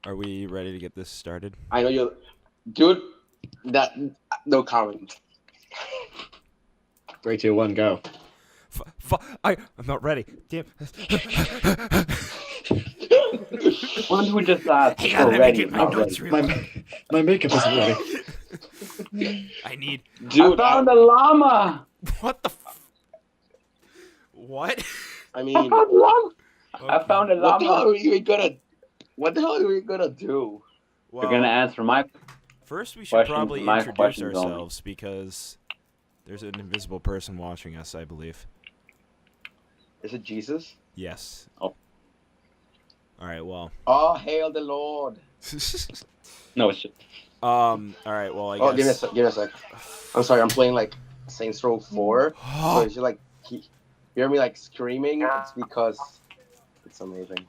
Are we ready to get this started? I know you, dude. That no comment. 3, 2, 1, go. I'm not ready. Damn. Why don't we just ask Hang if on, we're let me ready get or my not notes ready? real quick. My makeup isn't ready. I need. Dude, I found a llama! What the? What? I I mean, found a llama! I Okay. found a what the hell llama! are we gonna? What the hell are we gonna do? You're gonna answer my First, we should questions, probably my introduce questions only. ourselves because there's an invisible person watching us, I believe. Is it Jesus? Yes. Oh. All right. Well. Oh, hail the Lord! No, it's just... All right. Well, I Oh, give me a guess. sec. Give me a sec. I'm sorry. I'm playing like Saints Row 4. So if you like hear me like screaming, it's because it's amazing.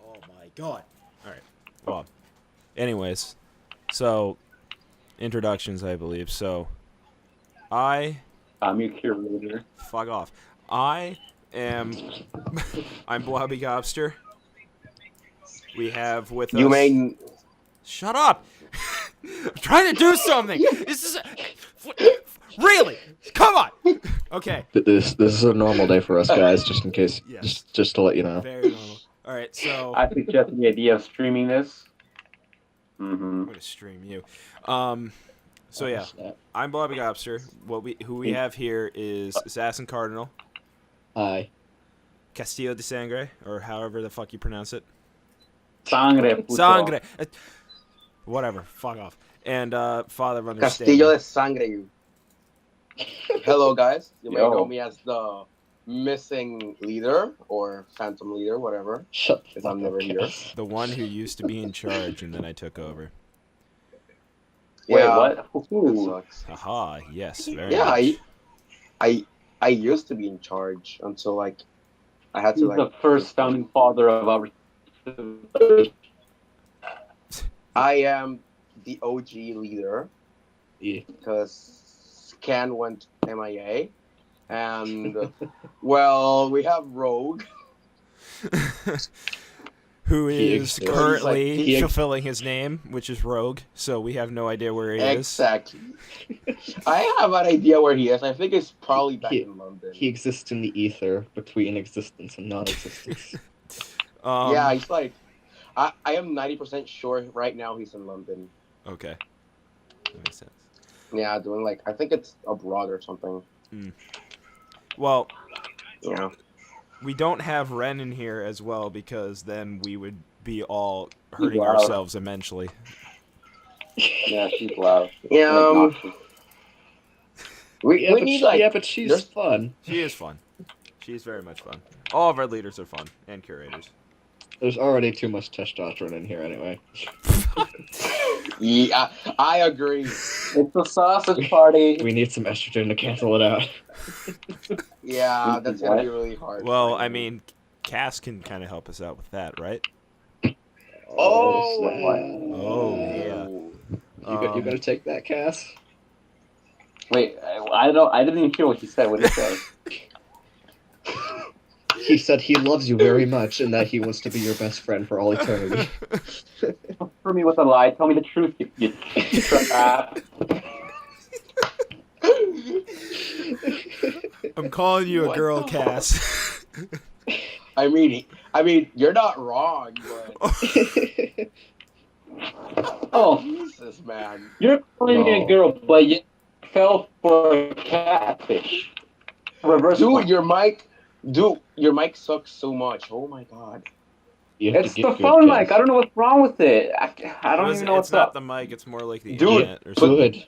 Oh my god. All right. Well. Anyways, so introductions, I believe. So, I'm your curator. fuck off. I'm blobbygobster. We have with You us. may. Shut up! I'm trying to do something. This is really. Come on. Okay. This is a normal day for us guys, just in case. Yes. Just to let you know. Very normal. All right. So I suggest the idea of streaming this. I'm gonna stream you. So yeah, I'm blobbygobster. Who we have here is AssassinCardinal, Hi. Castillo de Sangre, or however the fuck you pronounce it. Sangre, puto. Sangre. Whatever. Fuck off. And Father of Castillo Understanding. de Sangre. You. Hello, guys. You may Yo. know me as the missing leader or phantom leader, whatever. Shut the Because fuck I'm up, never here. Cass. The one who used to be in charge and then I took over. Wait, Yeah, what? that Ooh. sucks. Haha, yes, very Yeah, much. I used to be in charge until like I had He's to like. the first founding father of our... I am the OG leader Yeah. because Scan went MIA, and well, we have Rogue. Who He is exists. currently He's like- fulfilling his name, which is Rogue, so we have no idea where he is. Exactly. I have an idea where he is. I think he's probably back in London. He exists in the ether between existence and non-existence. Yeah, he's like. I am 90% sure right now he's in London. Okay. That makes sense. Yeah, doing like I think it's abroad or something. Well, Yeah. we don't have Ren in here as well because then we would be all hurting Wow. ourselves immensely. Yeah, she's loud. Yeah. We need like. yeah, but she's there's- fun. She is fun. She's very much fun. All of our leaders are fun and curators. There's already too much testosterone in here anyway. Yeah, I agree. It's a sausage party. We need some estrogen to cancel it out. Yeah, that's gonna be really hard. Well, I mean, Cass can kind of help us out with that, right? Oh, snap. Oh, yeah. You gonna take that, Cass? Wait, I didn't even hear what he said. What did he say? He said he loves you very much and that he wants to be your best friend for all eternity. For me with a lie. Tell me the truth, you trap. I'm calling you a What girl, the Cass. I mean, you're not wrong, but Oh, Jesus, man. you're calling me a girl, but you fell for a catfish. Reverse Dude, your mic sucks so much. Oh my god. You have It's to the get good, phone Cass. mic. I don't know what's wrong with it. I don't even know It's what's not up. the mic. It's more like the Dude, internet or something. Good.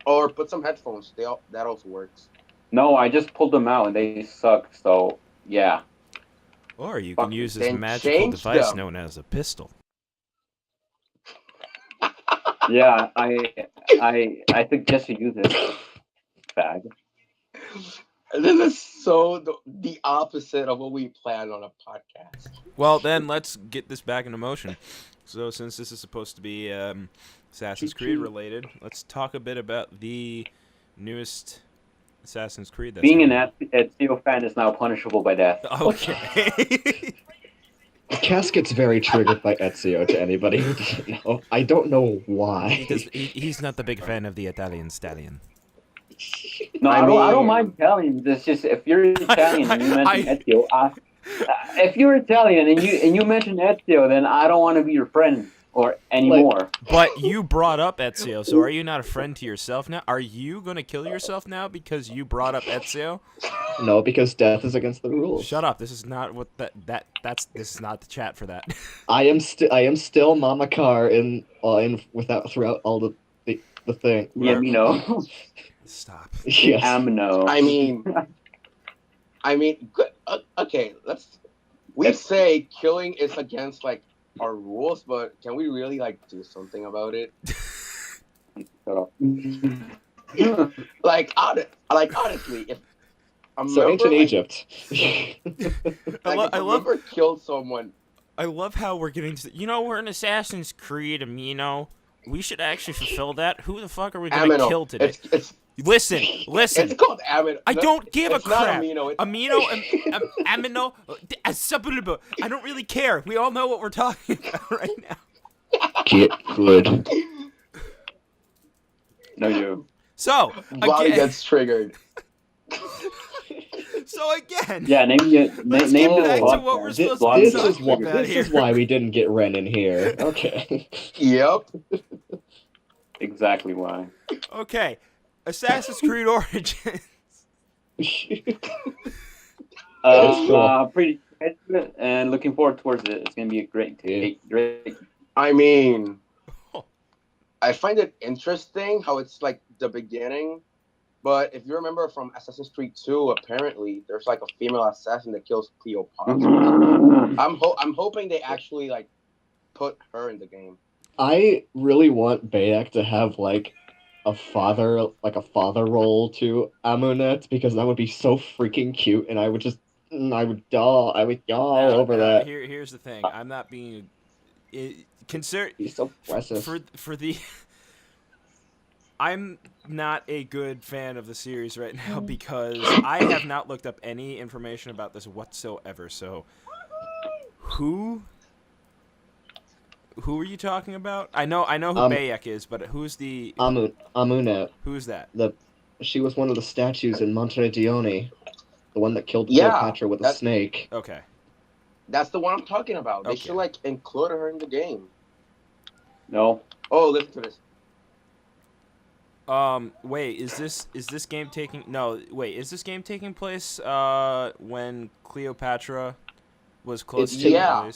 Or put some headphones. That also works. No, I just pulled them out and they suck. So yeah. Or you can Fuck, use this then magical change device them. known as a pistol. Yeah, I suggest you use it. Fag. This is so the opposite of what we planned on a podcast. Well, then let's get this back into motion. So, since this is supposed to be Assassin's Creed related, let's talk a bit about the newest Assassin's Creed. That's Being coming an Ezio fan is now punishable by death. out. Okay. Cass gets very triggered by Ezio to anybody who doesn't know. I don't know why. He's not the big fan of the Italian stallion. No, I I don't mean- mind Italians. It's just if you're Italian and you mention I- Ezio, if you're Italian and you mention Ezio, then I don't want to be your friend or anymore. But you brought up Ezio, so are you not a friend to yourself now? Are you gonna kill yourself now because you brought up Ezio? No, because death is against the rules. Shut up! This is not what this is not the chat for that. I am still Mama Car throughout all the thing. The Amino. Stop. Yes. Amino. I mean, good. Okay, we say killing is against like our rules, but can we really like do something about it? Honestly, if a So member, ancient like, Egypt. if a I love member killed someone. I love how we're getting to. We're in Assassin's Creed, Amino. We should actually fulfill that. Who the fuck are we gonna Amino. kill today? It's Listen. it's called Amino. I don't give a it's not crap. Amino. It's, Amino, I don't really care. We all know what we're talking about right now. Get good. No, you. So Bobby again, gets triggered. so again, Yeah, name Let's name get back it to what we're This, supposed to be this is talking why about this here. is why we didn't get Ren in here. Okay. Yep. Exactly why. Okay, Assassin's Creed Origins. Pretty excited and looking forward towards it. It's gonna be a great. I mean, I find it interesting how it's like the beginning, but if you remember from Assassin's Creed 2, apparently there's like a female assassin that kills Cleopatra. I'm hoping they actually like put her in the game. I really want Bayek to have like a father role to Amunet because that would be so freaking cute, and I would yaw over that. Here's the thing. I'm not being consider He's so precious. for the. I'm not a good fan of the series right now because I have not looked up any information about this whatsoever. So, who are you talking about? I know who Bayek is, but who's the Amunet. Who's that? She was one of the statues in Monteredione, the one that killed Yeah, Cleopatra with a snake. Okay. That's the one I'm talking about. They Okay. should like include her in the game. No. Oh, listen to this. Wait, is this game taking is this game taking place when Cleopatra was close to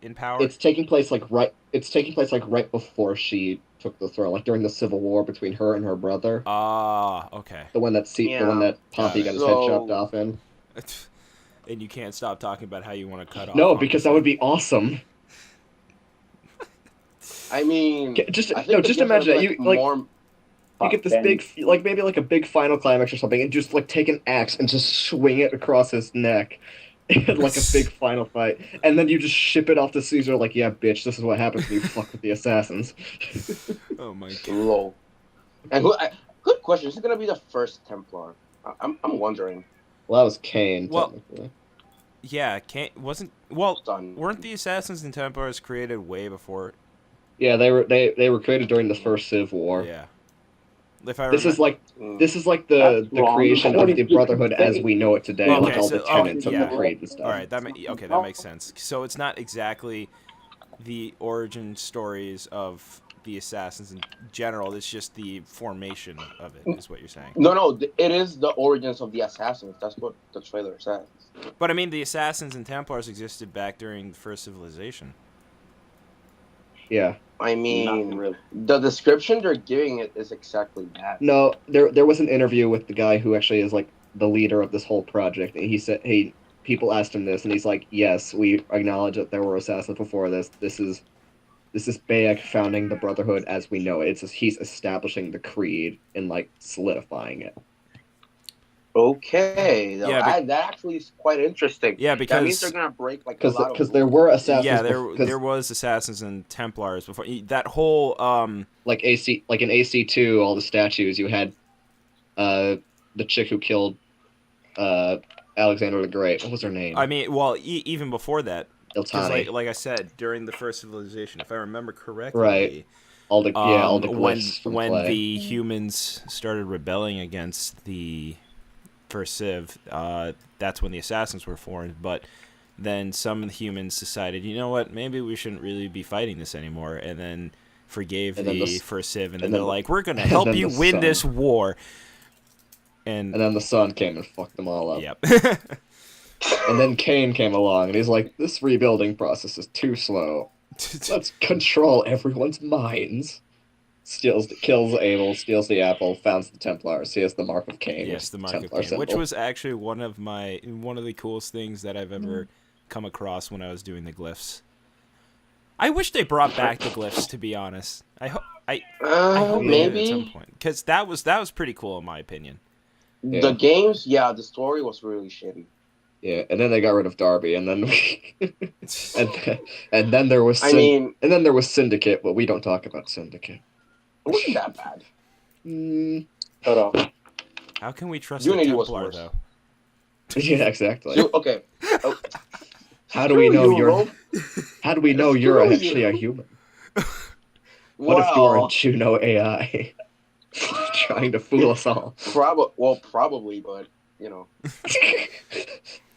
in power? It's taking place like right before she took the throne, like during the civil war between her and her brother. Okay. The one that Pompey got his head chopped off in. And you can't stop talking about how you want to cut off. No, because that would be awesome. I mean, Just I think the games imagine are, that more. you get this big, like maybe like a big final climax or something, and just like take an axe and just swing it across his neck, like a big final fight, and then you just ship it off to Caesar like, yeah, bitch, this is what happens when you fuck with the assassins. Oh my god. Lol. And good question. Is it gonna be the first Templar? I'm wondering. Well, that was Cain. Well- Technically. Yeah, Done. weren't the Assassins and Templars created way before? Yeah, they were created during the first Civil War. Yeah. If I This is like Mm. the That's wrong. creation of the Brotherhood as we know it today, Okay, like all so- the tenets of yeah. the creed and stuff. All right, that makes sense. So it's not exactly the origin stories of the Assassins in general. It's just the formation of it, is what you're saying. No, it is the origins of the assassins. That's what the trailer says. But I mean, the Assassins and Templars existed back during the first civilization. Yeah. I Not mean, really. the description they're giving it is exactly that. No, there was an interview with the guy who actually is like the leader of this whole project, and he said, "Hey, people asked him this, and he's like, yes, we acknowledge that there were assassins before this. This is Bayek founding the Brotherhood as we know it. He's establishing the creed and like solidifying it." Okay, Yeah, that actually is quite interesting. Yeah, that means because they're gonna break like a lot of Because there rules. were assassins. yeah, before, there was Assassins and Templars before that whole like in AC2, all the statues you had, the chick who killed, Alexander the Great. What was her name? I mean, well, even before that, Iltani. like I said, during the first civilization, if I remember correctly, Right. All the glyphs from when clay. the humans started rebelling against the first civ, that's when the assassins were formed. But then some of the humans decided, you know what, maybe we shouldn't really be fighting this anymore, and then forgave the first civ, and then they're like, we're gonna help you win this war. And then the sun came and fucked them all up. Yep. And then Cain came along, and he's like, this rebuilding process is too slow. Let's control everyone's minds. Kills Abel, steals the apple, founds the Templars. He has the Mark of Cain. Yes, the Mark of Templar Cain, symbol. which was actually one of the coolest things that I've ever come across when I was doing the glyphs. I wish they brought back the glyphs, to be honest. I hope they did at some point, because that was pretty cool in my opinion. The games, the story was really shitty. Yeah, and then they got rid of Darby, and then and then there was and then there was Syndicate, but we don't talk about Syndicate. It wasn't that bad. Hold on. How can we trust Unity a was Templar worse. though? Yeah, exactly. Okay. How do we know you're actually a human? What if you are a Juno AI trying to fool us all? Probably, but you know.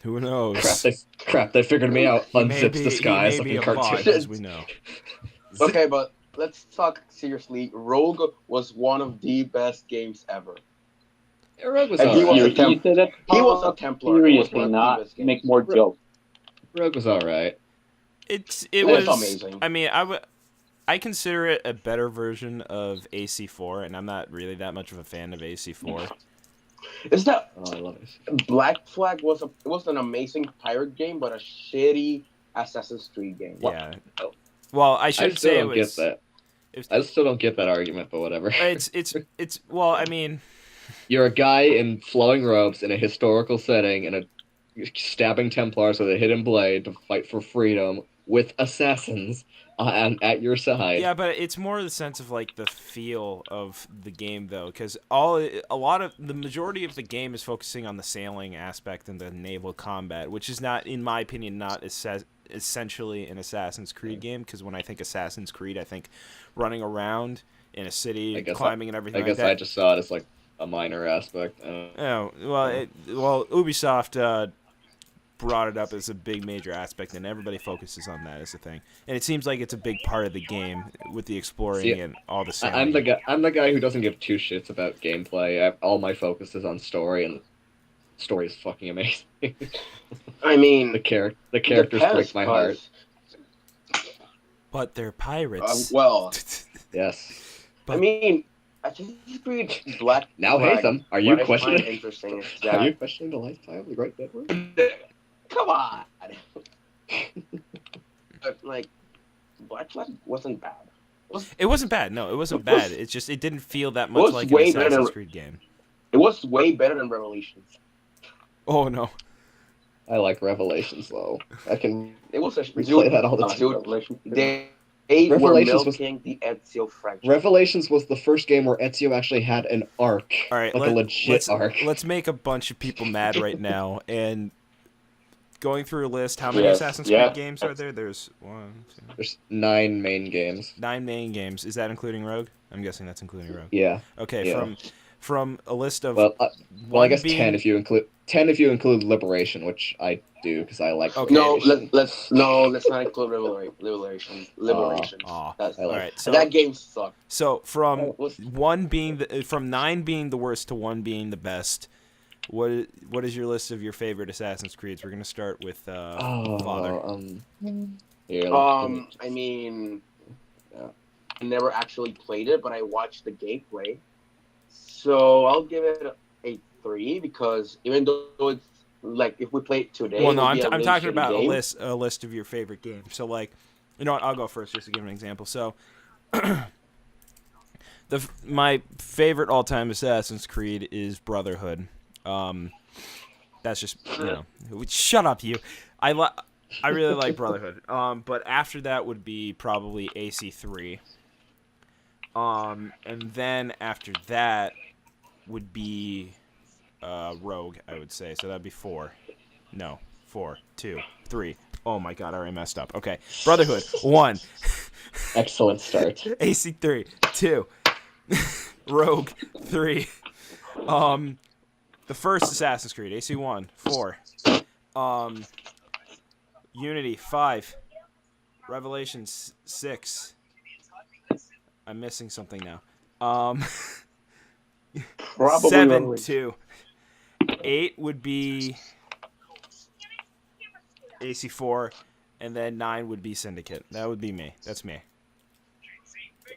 Who knows? Crap, they figured me out. Unzips disguise he may be like a a bot, cartoon. as we know. Okay, but let's talk seriously. Rogue was one of the best games ever. Yeah, Rogue was And he alright. he was a Templar. Seriously, not make more jokes. Rogue was alright. It was was amazing. I mean, I consider it a better version of AC4, and I'm not really that much of a fan of AC4. Is that Oh, I love it. Black Flag was an amazing pirate game, but a shitty Assassin's Creed game. Yeah. Well, I shouldn't say it was. Get that. I still don't get that argument, but whatever. It's well, I mean, you're a guy in flowing robes in a historical setting and stabbing Templars with a hidden blade to fight for freedom with assassins at your side. yeah, but it's more the sense of like the feel of the game though, because the majority of the game is focusing on the sailing aspect and the naval combat, which is not, in my opinion, not essentially an Assassin's Creed game. Because when I think Assassin's Creed, I think running around in a city, climbing and everything. I just saw it as like a minor aspect. Oh well, Ubisoft brought it up as a big major aspect, and everybody focuses on that as a thing. And it seems like it's a big part of the game with the exploring and all the sailing. I'm the guy who doesn't give two shits about gameplay. All my focus is on story, and story is fucking amazing. I mean, the characters break my heart. But they're pirates. Yes. I mean, Assassin's Creed Black. Now, Hatham, are you questioning? Interesting. Are you questioning the lifetime of the Great Bedward? Come on. But, like, Black Flag wasn't bad. It wasn't bad. No, it wasn't bad. It's just it didn't feel that much like an Assassin's Creed game. It was way better than Revelations. Oh no. I like Revelations though. It was play that all the time. They were milking the Ezio franchise. Revelations was the first game where Ezio actually had an arc. All right, like a legit arc. Let's make a bunch of people mad right now and going through a list. How many Assassin's Creed games are there? There's 1, 2. There's 9 main games. 9 main games. Is that including Rogue? I'm guessing that's including Rogue. Yeah. Okay. Yeah. From a list of I guess 10 if you include Liberation, which I do because I like. Okay. Let's not include Liberation. All right. So that game sucked. So from 9 being the worst to 1 being the best, what is your list of your favorite Assassin's Creeds? We're gonna start with Father. I mean, I never actually played it, but I watched the gameplay. So I'll give it a 3 because even though it's like if we play it today. Well, no, I'm talking about a list of your favorite games. So like, you know what? I'll go first just to give an example. So, my favorite all-time Assassin's Creed is Brotherhood. That's just shut up, you. I really like Brotherhood. But after that would be probably AC3. And then after that would be Rogue, I would say. So that'd be 4. No, 4, 2, 3. Oh my god, I already messed up. Okay, Brotherhood 1, Excellent start. AC3 2, Rogue 3. The first Assassin's Creed AC1 4. Unity 5. Revelation 6. I'm missing something now. Probably 7 Revelation. 2. 8 would be AC4, and then 9 would be Syndicate. That would be me. That's me.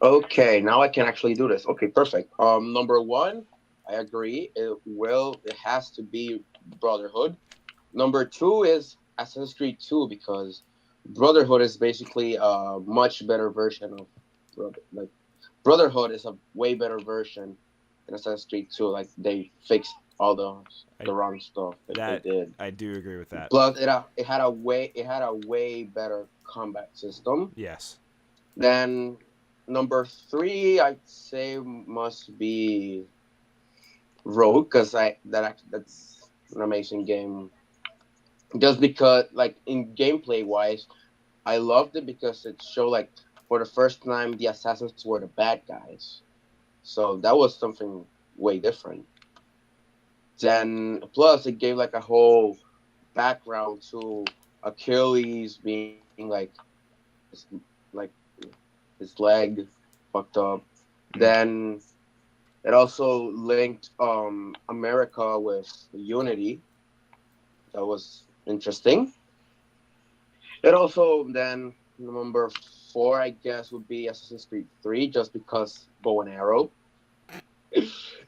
Okay, now I can actually do this. Okay, perfect. Number 1, I agree. It has to be Brotherhood. Number 2 is Assassin's Creed 2 because Brotherhood is basically a much better version of Brotherhood is a way better version than Assassin's Creed 2. Like they fixed all the wrong stuff that they did. I do agree with that. Plus, it had a way better combat system. Yes. Then number 3, I'd say must be Rogue because that's an amazing game. Just because, like in gameplay wise, I loved it because it showed like for the first time the assassins were the bad guys, so that was something way different. Then plus it gave like a whole background to Achilles being like his leg fucked up. Then it also linked America with Unity. That was interesting. It also then number 4, I guess, would be Assassin's Creed 3, just because bow and arrow.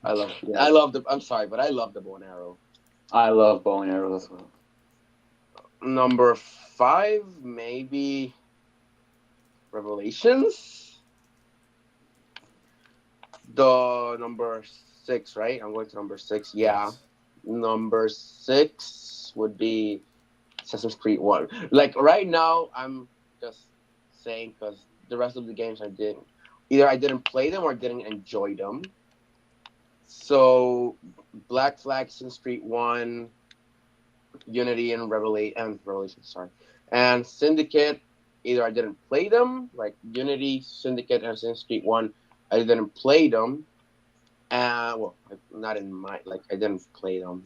I love the. I'm sorry, but I love the bow and arrow. I love bow and arrows as well. Number 5, maybe Revelations. The number 6, right? I'm going to number 6. Yeah, Yes. Number 6 would be Assassin's Creed 1. Like right now, I'm just saying because the rest of the games I didn't play them or didn't enjoy them. So Black Flag, Assassin's Creed 1, Unity and Revelation, sorry, and Syndicate. Either I didn't play them, like Unity, Syndicate, and Assassin's Creed 1. I didn't play them. Not in my I didn't play them.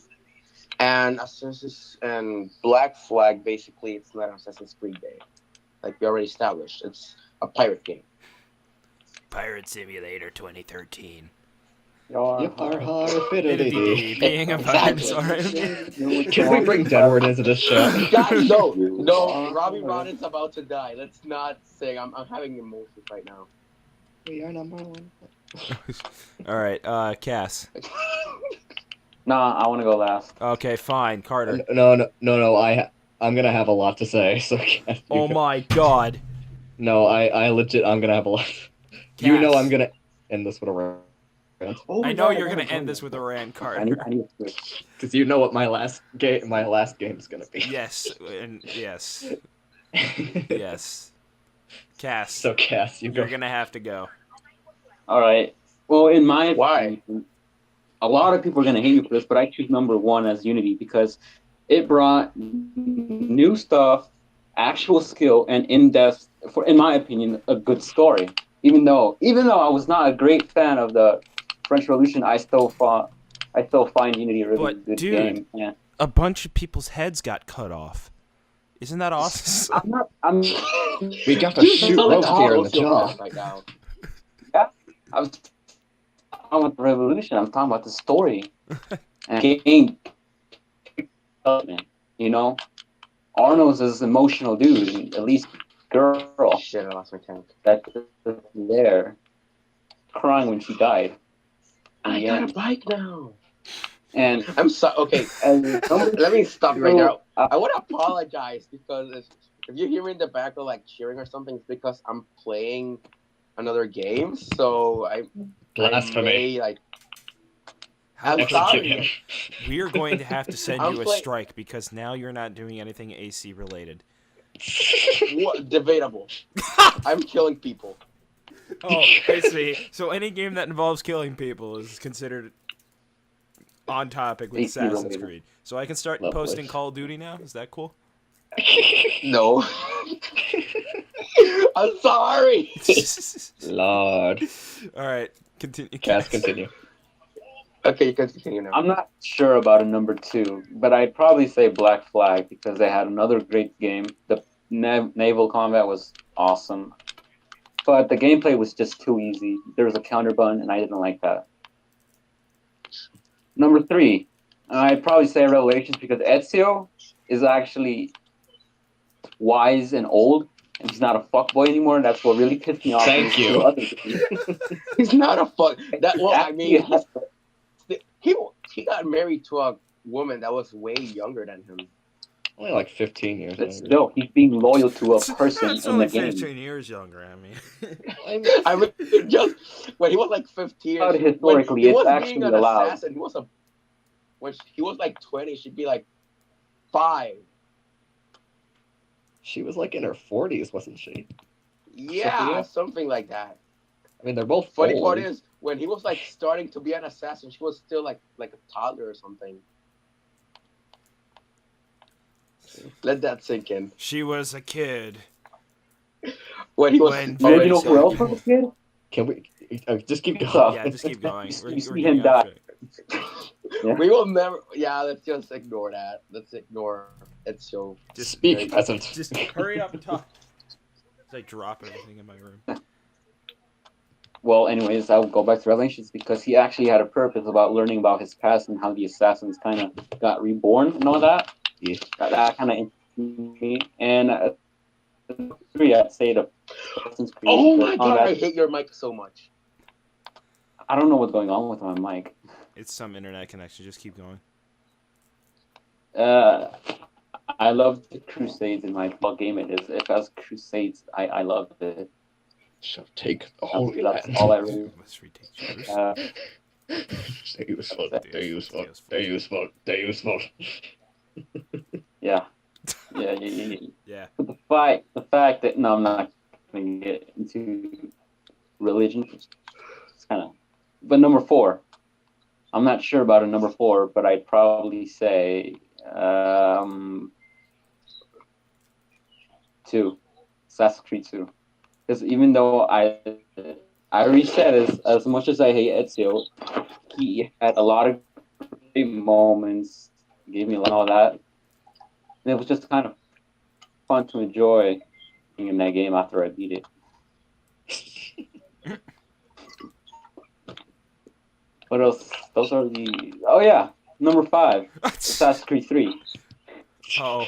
And Assassin's and Black Flag, basically, it's not an Assassin's Creed game. Like we already established, it's a pirate game. Pirate Simulator 2013. Being a pirate is alright. Can we bring Deadward into this show? God, no, Robbie Rodden's about to die. Let's not sing. I'm having emotions right now. We are number 1. All right, Cass. Nah, I want to go last. Okay, fine, Carter. No. I'm gonna have a lot to say. So Oh my god. No, I'm gonna have a lot. You know I'm gonna end this with a rant. I know you're gonna end this with a rant, Carter. I need to switch. Because you know what my last game is gonna be. Yes, and yes. Yes. Cass. So Cass, you're gonna have to go. All right. Well, in my Why? opinion, a lot of people are going to hate me for this, but I choose number 1 as Unity because it brought new stuff, actual skill, and in-depth, in my opinion, a good story. Even though I was not a great fan of the French Revolution, I still find Unity a really good game. Yeah. A bunch of people's heads got cut off. Isn't that awesome? We got to shoot Robespierre in the jaw. Right now. I was talking about the revolution. I'm talking about the story and game development. You know, Arnold's is an emotional dude. At least girl. Shit, I lost my tank. That's there, crying when she died. I got a bike now. And I'm sorry. Okay, let me stop right now. I want to apologize because if you hear me in the background like cheering or something, it's because I'm playing another game. So Blasphemy. I'm sorry. We are going to have to send you a strike because now you're not doing anything AC related. What? Debatable. I'm killing people. Oh, I see. So any game that involves killing people is considered on topic with AC Assassin's related. Creed. So I can start Lovely. posting Call of Duty now? Is that cool? No. I'm sorry. Lord. All right, continue. Cass, continue. Okay, you can continue now. I'm not sure about a number 2, but I'd probably say Black Flag because they had another great game. The naval combat was awesome, but the gameplay was just too easy. There was a counter button, and I didn't like that. Number 3, I'd probably say Revelations because Ezio is actually wise and old, and he's not a fuckboy anymore. And that's what really pissed me off. Thank you. He's not a fuck. That well, I mean, Yeah. he got married to a woman that was way younger than him. Only like 15 years But younger. still, he's being loyal to a person It's in only the game. 15 years younger. I mean, I mean, just when he was like 15, But when historically, he it's was actually being an allowed. assassin. When he was like 20, she'd be like 5. She was like in her 40s, wasn't she? Yeah, Sophia? something like that. I mean, they're both Funny old. part is when he was like starting to be an assassin, she was still like a toddler or something. Let that sink in. she was a kid. When he was When You already know Sorry. who else was a kid? Can we just keep going? So- Yeah, just keep going. You We're see getting him off die. track. Yeah. We will never. Yeah, let's just ignore that. Let's ignore Ezio. Just Speak, peasant. Just hurry up and talk. As I drop everything in my room. Well, anyways, I'll go back to Revelations because he actually had a purpose about learning about his past and how the assassins kind of got reborn and all that. Yeah. That kind of interested me. And 3, I'd say the Assassin's Creed. Oh my god, combat. I hate your mic so much. I don't know what's going on with my mic. It's some internet connection. Just keep going. I love the Crusades in my what game it is. If it was Crusades, I love it. Shall take the Holy That's Land. all I really. Let's retake yours. Stay useful. That's Stay useful. Stay useful. Stay useful. Yeah. Yeah. But the fact that no, I'm not going to get into religion. It's kind of. But number 4, I'm not sure about a number 4, but I'd probably say 2, Assassin's Creed 2. Because even though I already said as much as I hate Ezio, he had a lot of great moments, gave me a lot of that. And it was just kind of fun to enjoy being in that game after I beat it. What else? Those are the... Oh, yeah. Number 5. Assassin's Creed 3. Oh,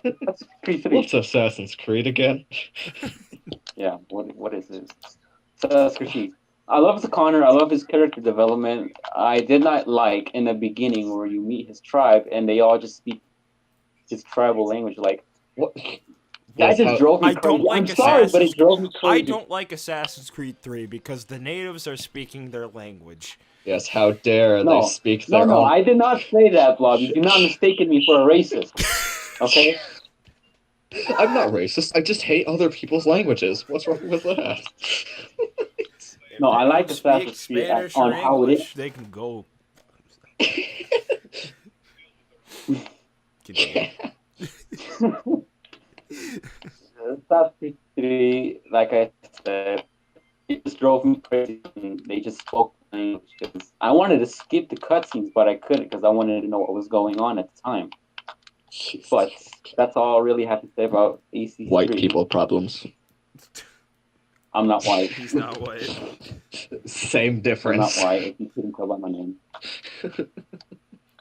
Assassin's Creed 3. What's Assassin's Creed again? Yeah, what is this? Assassin's Creed. I love Connor. I love his character development. I did not like in the beginning where you meet his tribe and they all just speak his tribal language. Like, What? that just drove me I crazy. don't like I'm sorry, but Assassin's it drove me I crazy. don't like Assassin's Creed 3 because the natives are speaking their language. Yes, how dare No. they speak their No, own... I did not say that, Blobby. Do not mistaken me for a racist. Okay? I'm not racist. I just hate other people's languages. What's wrong with that? No, I like If they Assassin's speak Creed Spanish on or how it is. English, they can go. Continue. Assassin's Creed 3, like I said, it just drove me crazy. They just spoke languages. I wanted to skip the cutscenes, but I couldn't because I wanted to know what was going on at the time. But that's all I really have to say about AC3. White people problems. I'm not white. He's not white. Same I'm difference. not white. If you couldn't tell by my name.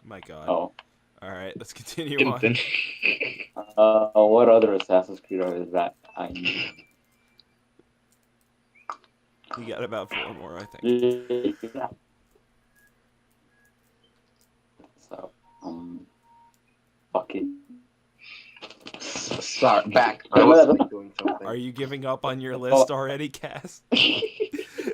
My God. Oh. All right, let's continue on. What other Assassin's Creed are that I need? We got about 4 more, I think. Yeah. So, fucking. Sorry, back. I was like, doing something. Are you giving up on your list already, Cass?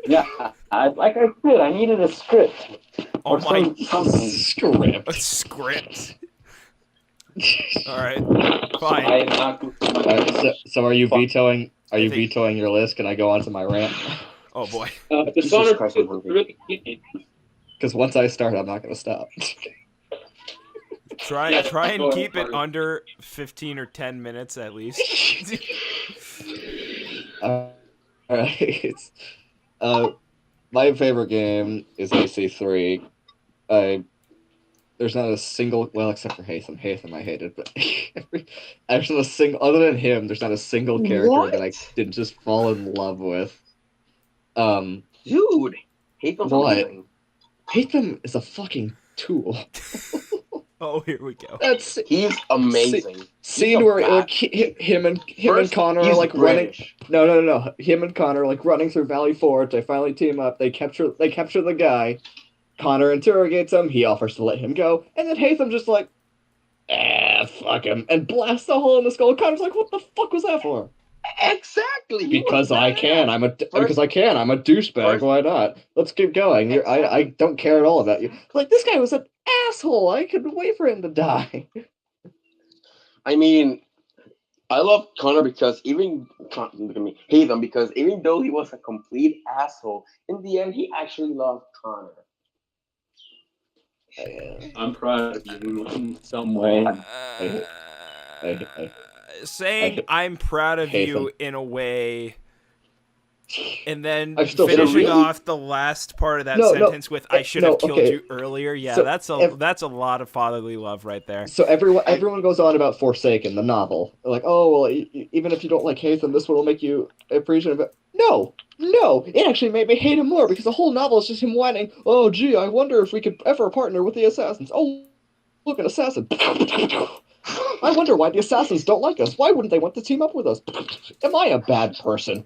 Yeah, like I said, I needed a script. Oh Or my something. Script. A script. All right, fine. I'm not So are you vetoing? Are you I think- vetoing your list? Can I go on to my rant? Oh boy. the Jesus Connor Christ, is I'm hungry. really getting Because once I start, I'm not going to stop. Try and keep it under 15 or 10 minutes at least. Alright. My favorite game is AC3. There's not a single, well, except for Hatham. Hatham I hated, but actually, other than him, there's not a single character that I didn't just fall in love with. Dude, Hatham's amazing. Hatham is a fucking tool. Oh, here we go. He's amazing. Scene where like him and Connor are like British. running. No. Him and Connor are like running through Valley Forge. They finally team up. They capture the guy. Connor interrogates him. He offers to let him go, and then Hatham just like, fuck him, and blasts a hole in the skull. Connor's like, what the fuck was that for? Exactly. Because I can. Because I can. I'm a douchebag. Why not? Let's keep going. Exactly. I don't care at all about you. Like, this guy was an asshole. I couldn't wait for him to die. I mean, I love Connor because Hatham, because even though he was a complete asshole, in the end he actually loved Connor. I'm proud of you in some way. Saying I'm proud of you in a way, and then finishing finishing off the last part of that sentence with "I should have killed you earlier." Yeah, so that's a lot of fatherly love right there. So everyone goes on about Forsaken, the novel. They're like, oh well, even if you don't like Hatham, this one will make you appreciate it. No, it actually made me hate him more because the whole novel is just him whining. Oh, gee, I wonder if we could ever partner with the Assassins. Oh, look, an assassin. I wonder why the Assassins don't like us. Why wouldn't they want to team up with us? Am I a bad person?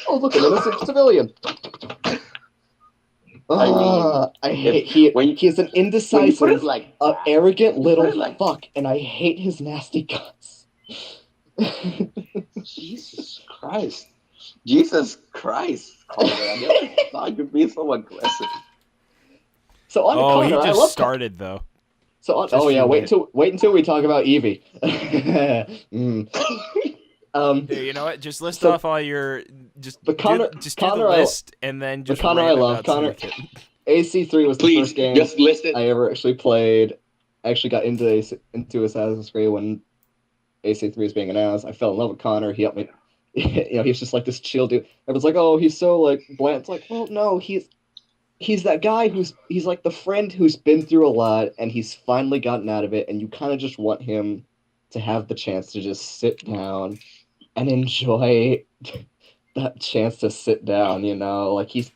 Oh, look, an innocent civilian. I hate he's an indecisive, arrogant little fuck, and I hate his nasty guts. Jesus Christ, Connor! I never thought you'd be so aggressive. So on Connor, he just I love started though. So wait until we talk about Evie. Dude, you know what? Just list off all your do the list and then just. The Connor I love. Connor. AC3 was the first game just list it. I ever actually played. I actually got into Assassin's Creed when AC3 was being announced. I fell in love with Connor. He helped me. He's just like this chill dude. Everyone's like, oh, he's so like bland. It's like, well, no, he's that guy he's like the friend who's been through a lot and he's finally gotten out of it, and you kind of just want him to have the chance to just sit down and enjoy that chance to sit down, like he's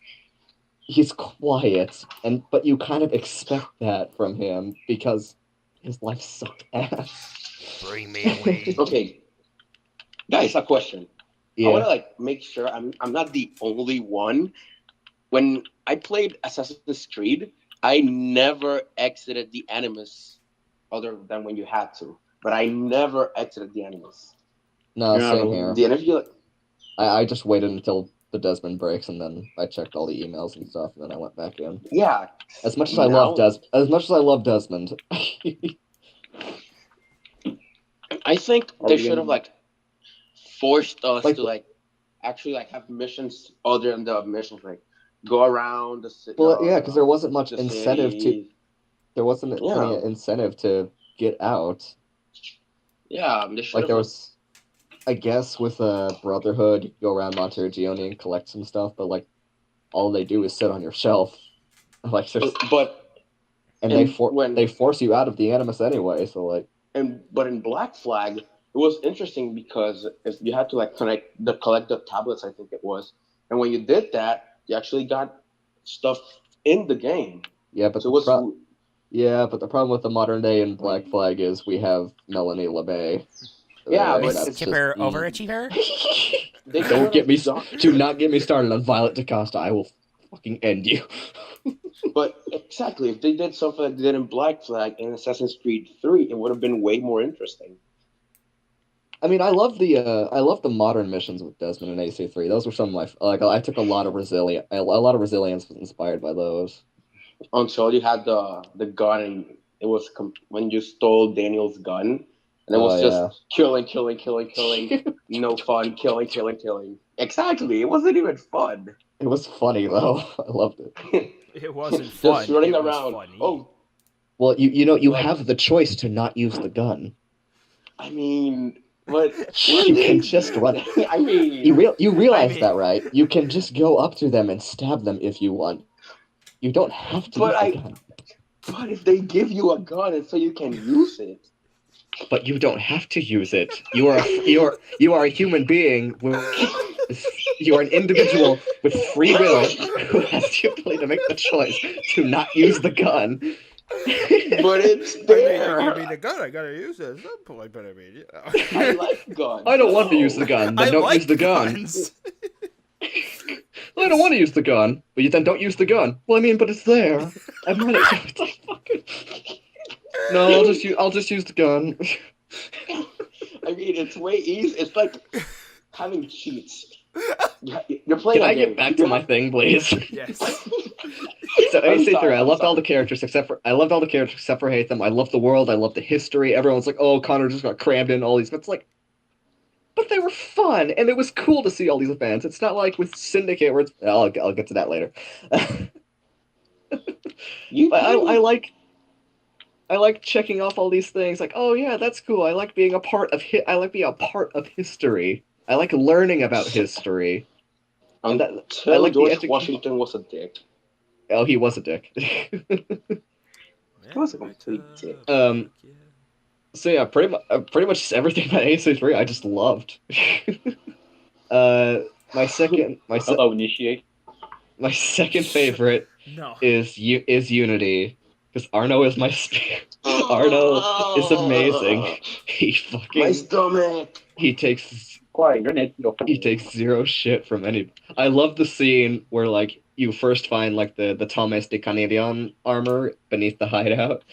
quiet, but you kind of expect that from him because his life sucked ass. Bring me away. Okay, guys, a question. Yeah. I want to make sure I'm not the only one. When I played Assassin's Creed, I never exited the Animus, other than when you had to. But I never exited the Animus. No, same here. The interview. I just waited until the Desmond breaks, and then I checked all the emails and stuff, and then I went back in. Yeah. As much as I love Desmond. I think they should have forced us to actually have missions other than the missions go around the city. Well, yeah, because there wasn't much incentive to. There wasn't any incentive to get out. Yeah, there was. I guess with Brotherhood, you go around Montergione and collect some stuff, but all they do is sit on your shelf. They force you out of the Animus anyway. So but in Black Flag, it was interesting because you had to collect the tablets, I think it was, and when you did that, you actually got stuff in the game. Yeah, but the problem with the modern day in Black Flag is we have Melanie LeMay. Yeah, Skipper overachiever. Do not get me started on Violet DaCosta. I will fucking end you. But exactly, if they did something like they did in Black Flag and Assassin's Creed 3, it would have been way more interesting. I mean, I love the modern missions with Desmond and AC3. Those were some of my I took a lot of resilience. A lot of resilience was inspired by those. Until you had the gun, and it was when you stole Daniel's gun, and it was just killing, no fun, killing. Exactly, it wasn't even fun. It was funny though. I loved it. It wasn't fun. Just running around. Funny. Oh, Well, you have the choice to not use the gun. I mean, but You can just run it. I mean, You realize I mean- that, right? You can just go up to them and stab them if you want. You don't have to use the gun. but if they give you a gun and so you can use it. But you don't have to use it. You are a human being. You are an individual with free will who has the ability to make the choice to not use the gun. But it's I there. mean, the gun. I gotta use it at some point, but I mean, you know. I like guns. I don't want to use the gun. Then I don't like use the gun. guns. I don't want to use the gun, but you then don't use the gun. Well, I mean, but it's there. I might have it's like fucking. No, I'll just use the gun. I mean, it's way easy. It's like having cheats. You're playing. Can a I game. get back to my thing, please? Yes. So I'm AC3, sorry, I I'm loved all sorry. the characters except for Hatham. I love the world. I love the history. Everyone's like, "Oh, Connor just got crammed in all these." But it's like, but they were fun, and it was cool to see all these events. It's not like with Syndicate, where it's. I'll get to that later. I like checking off all these things. Like, oh yeah, that's cool. I like being a part of history. I like learning about history. Until I like the George Washington was a dick. Oh, he was a dick. He was a complete dick. So yeah, pretty much everything about AC3 I just loved. Hello, initiate. My second favorite No. is Unity, because Arno is my Arno is amazing. He My fucking stomach. he takes Quiet, you're an he takes zero shit from any. I love the scene where like you first find like the Thomas de Canadian armor beneath the hideout.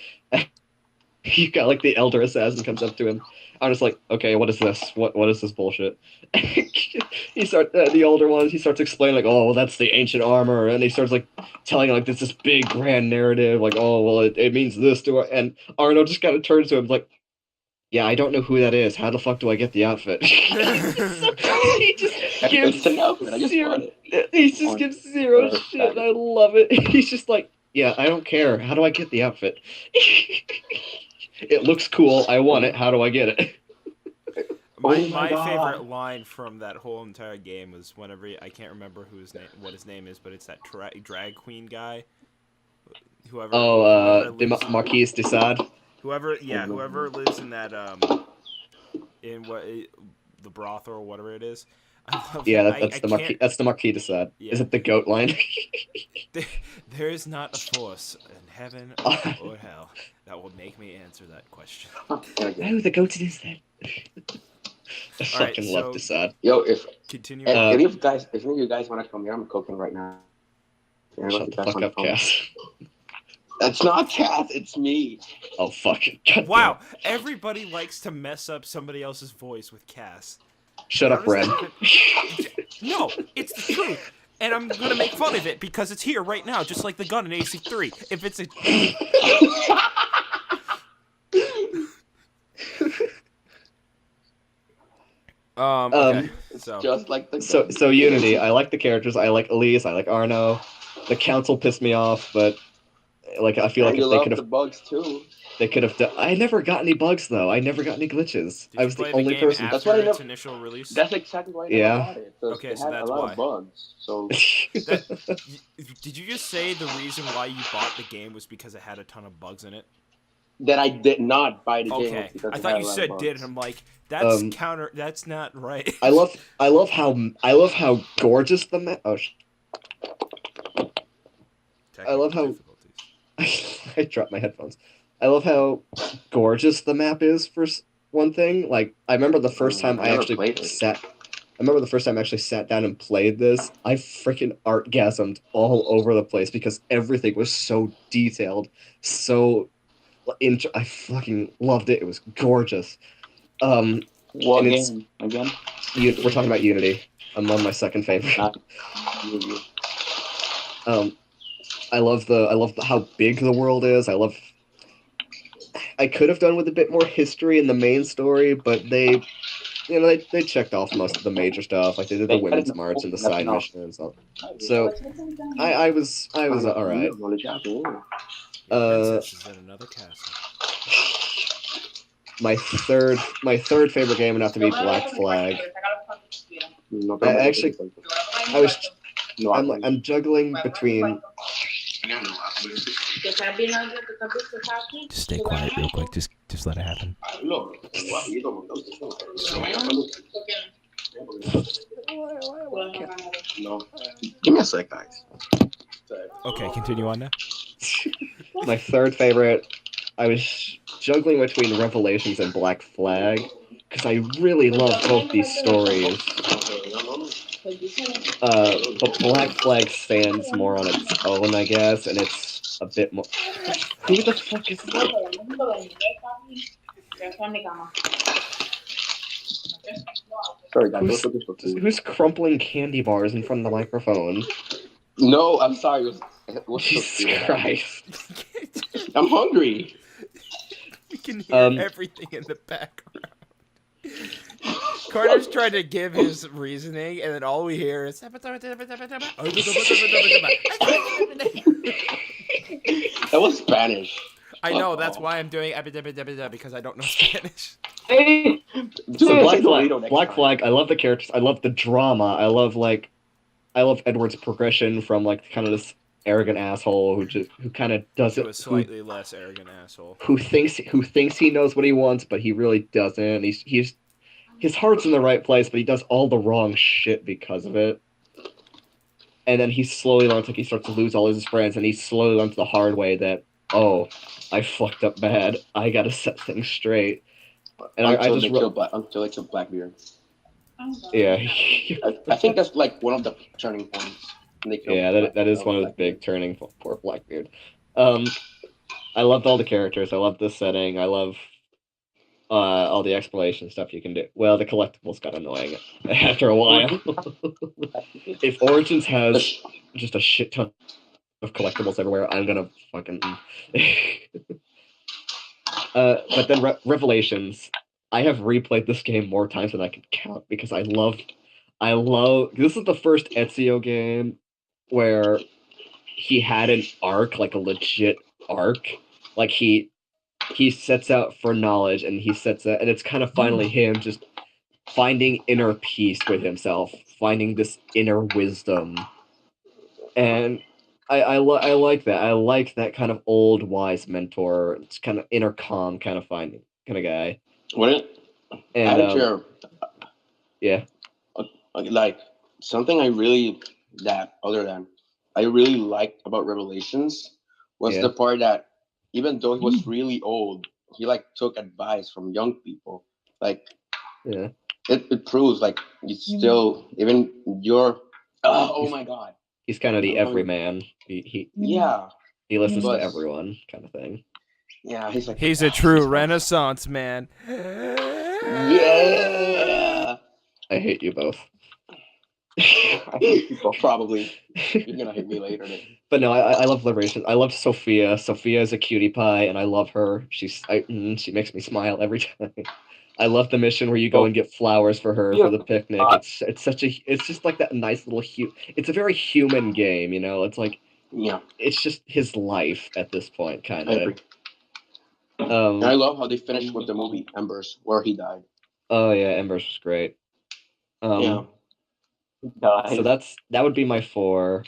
You got like the elder assassin comes up to him. I'm just like, okay, what is this? What is this bullshit? The older one. He starts explaining like, oh, well, that's the ancient armor, and he starts like telling like this big grand narrative, like, oh, well, it means this to her. And Arno just kind of turns to him like, yeah, I don't know who that is. How the fuck do I get the outfit? He just gives zero shit. And I love it. He's just like, yeah, I don't care. How do I get the outfit? It looks cool. I want it. How do I get it? My favorite line from that whole entire game was whenever I can't remember what his name is, but it's that drag queen guy. Whoever The Marquise de Sade. Whoever lives in that in what the brothel or whatever it is. That's the Marquis de Sade. Yeah. Is it the goat line? There is not a force in heaven or hell that will make me answer that question. Oh, the goat is that. I fucking love de Sade. Yo, if continue. If any of you guys want to come here, I'm cooking right now. Shut the fuck up, Cass. That's not Cass, it's me. Oh fuck! Wow, everybody likes to mess up somebody else's voice with Cass. Shut up, Ren. No, it's the truth. And I'm gonna make fun of it because it's here right now, just like the gun in AC3. If it's a okay. So just like the gun. So Unity. I like the characters. I like Elise. I like Arno. The council pissed me off, but like I feel like if they could have the bugs too. They could have done. I never got any bugs though. I never got any glitches. I was the only person. That's why its initial release. That's exactly why I never got it. Okay, so that's a lot why. of bugs. So did you just say the reason why you bought the game was because it had a ton of bugs in it? That I did not buy the game. Okay, I thought you said did, and I'm like, that's counter. That's not right. I love how gorgeous the map. Oh, I love how. I dropped my headphones. I love how gorgeous the map is for one thing. Like I remember the first time I actually sat down and played this. I freaking artgasmed all over the place because everything was so detailed, so. I fucking loved it. It was gorgeous. What game again? We're talking about Unity. I'm on my second favorite. I love how big the world is. I could have done with a bit more history in the main story, but they checked off most of the major stuff. Like they did the women's march and the side mission and stuff. So I was all right. Your Uh, princess is in another castle. my third favorite game would have to be Black Flag. No, I actually, I was, no, I'm juggling between. Just stay quiet real quick. Just let it happen. No. Give me a sec, guys. Okay, continue on now. My third favorite, I was juggling between Revelations and Black Flag because I really love both these stories. But Black Flag stands more on its own, I guess, and it's a bit more. Who the fuck is that? Sorry, guys. Who's crumpling candy bars in front of the microphone? No, I'm sorry. It was Jesus Christ. I'm hungry. We can hear everything in the background. Carter's trying to give his reasoning, and then all we hear is. That was Spanish. I know, that's why I'm doing because I don't know Spanish. So Black Flag, I love the characters, I love the drama, I love Edward's progression from like kind of this arrogant asshole who kind of does it. To a slightly less arrogant asshole. Who thinks he knows what he wants, but he really doesn't. His heart's in the right place, but he does all the wrong shit because of it. And then he slowly learns, like he starts to lose all his friends, and he slowly learns the hard way that, oh, I fucked up bad. I gotta set things straight. And until they kill Blackbeard. Yeah. I think that's like one of the turning points. Yeah, that is one of the big turning points for Blackbeard. I loved all the characters. I loved the setting. I love all the exploration stuff you can do. Well, the collectibles got annoying after a while. If Origins has just a shit ton of collectibles everywhere, I'm gonna fucking. But then Revelations, I have replayed this game more times than I can count because I love. This is the first Ezio game where he had an arc, like a legit arc, like he sets out for knowledge, and and it's kind of finally him just finding inner peace with himself, finding this inner wisdom, and I like that. I like that kind of old wise mentor. It's kind of inner calm kind of finding kind of guy. And yeah, like something I really liked about Revelations was the part that even though he was really old, he like took advice from young people. Like, yeah, it proves like you still even you're. Oh my god. He's kind of the everyman. He listens to everyone, kind of thing. Yeah, he's a true Renaissance man. Yeah. I hate you both. Probably. You're gonna hit me later. But no, I love Liberation. I love Sophia. Sophia is a cutie pie, and I love her. She makes me smile every time. I love the mission where you go and get flowers for her for the picnic. It's just like that nice little it's a very human game, you know. It's like it's just his life at this point, kind of. And I love how they finished with the movie Embers, where he died. Oh yeah, Embers was great. So that would be my 4.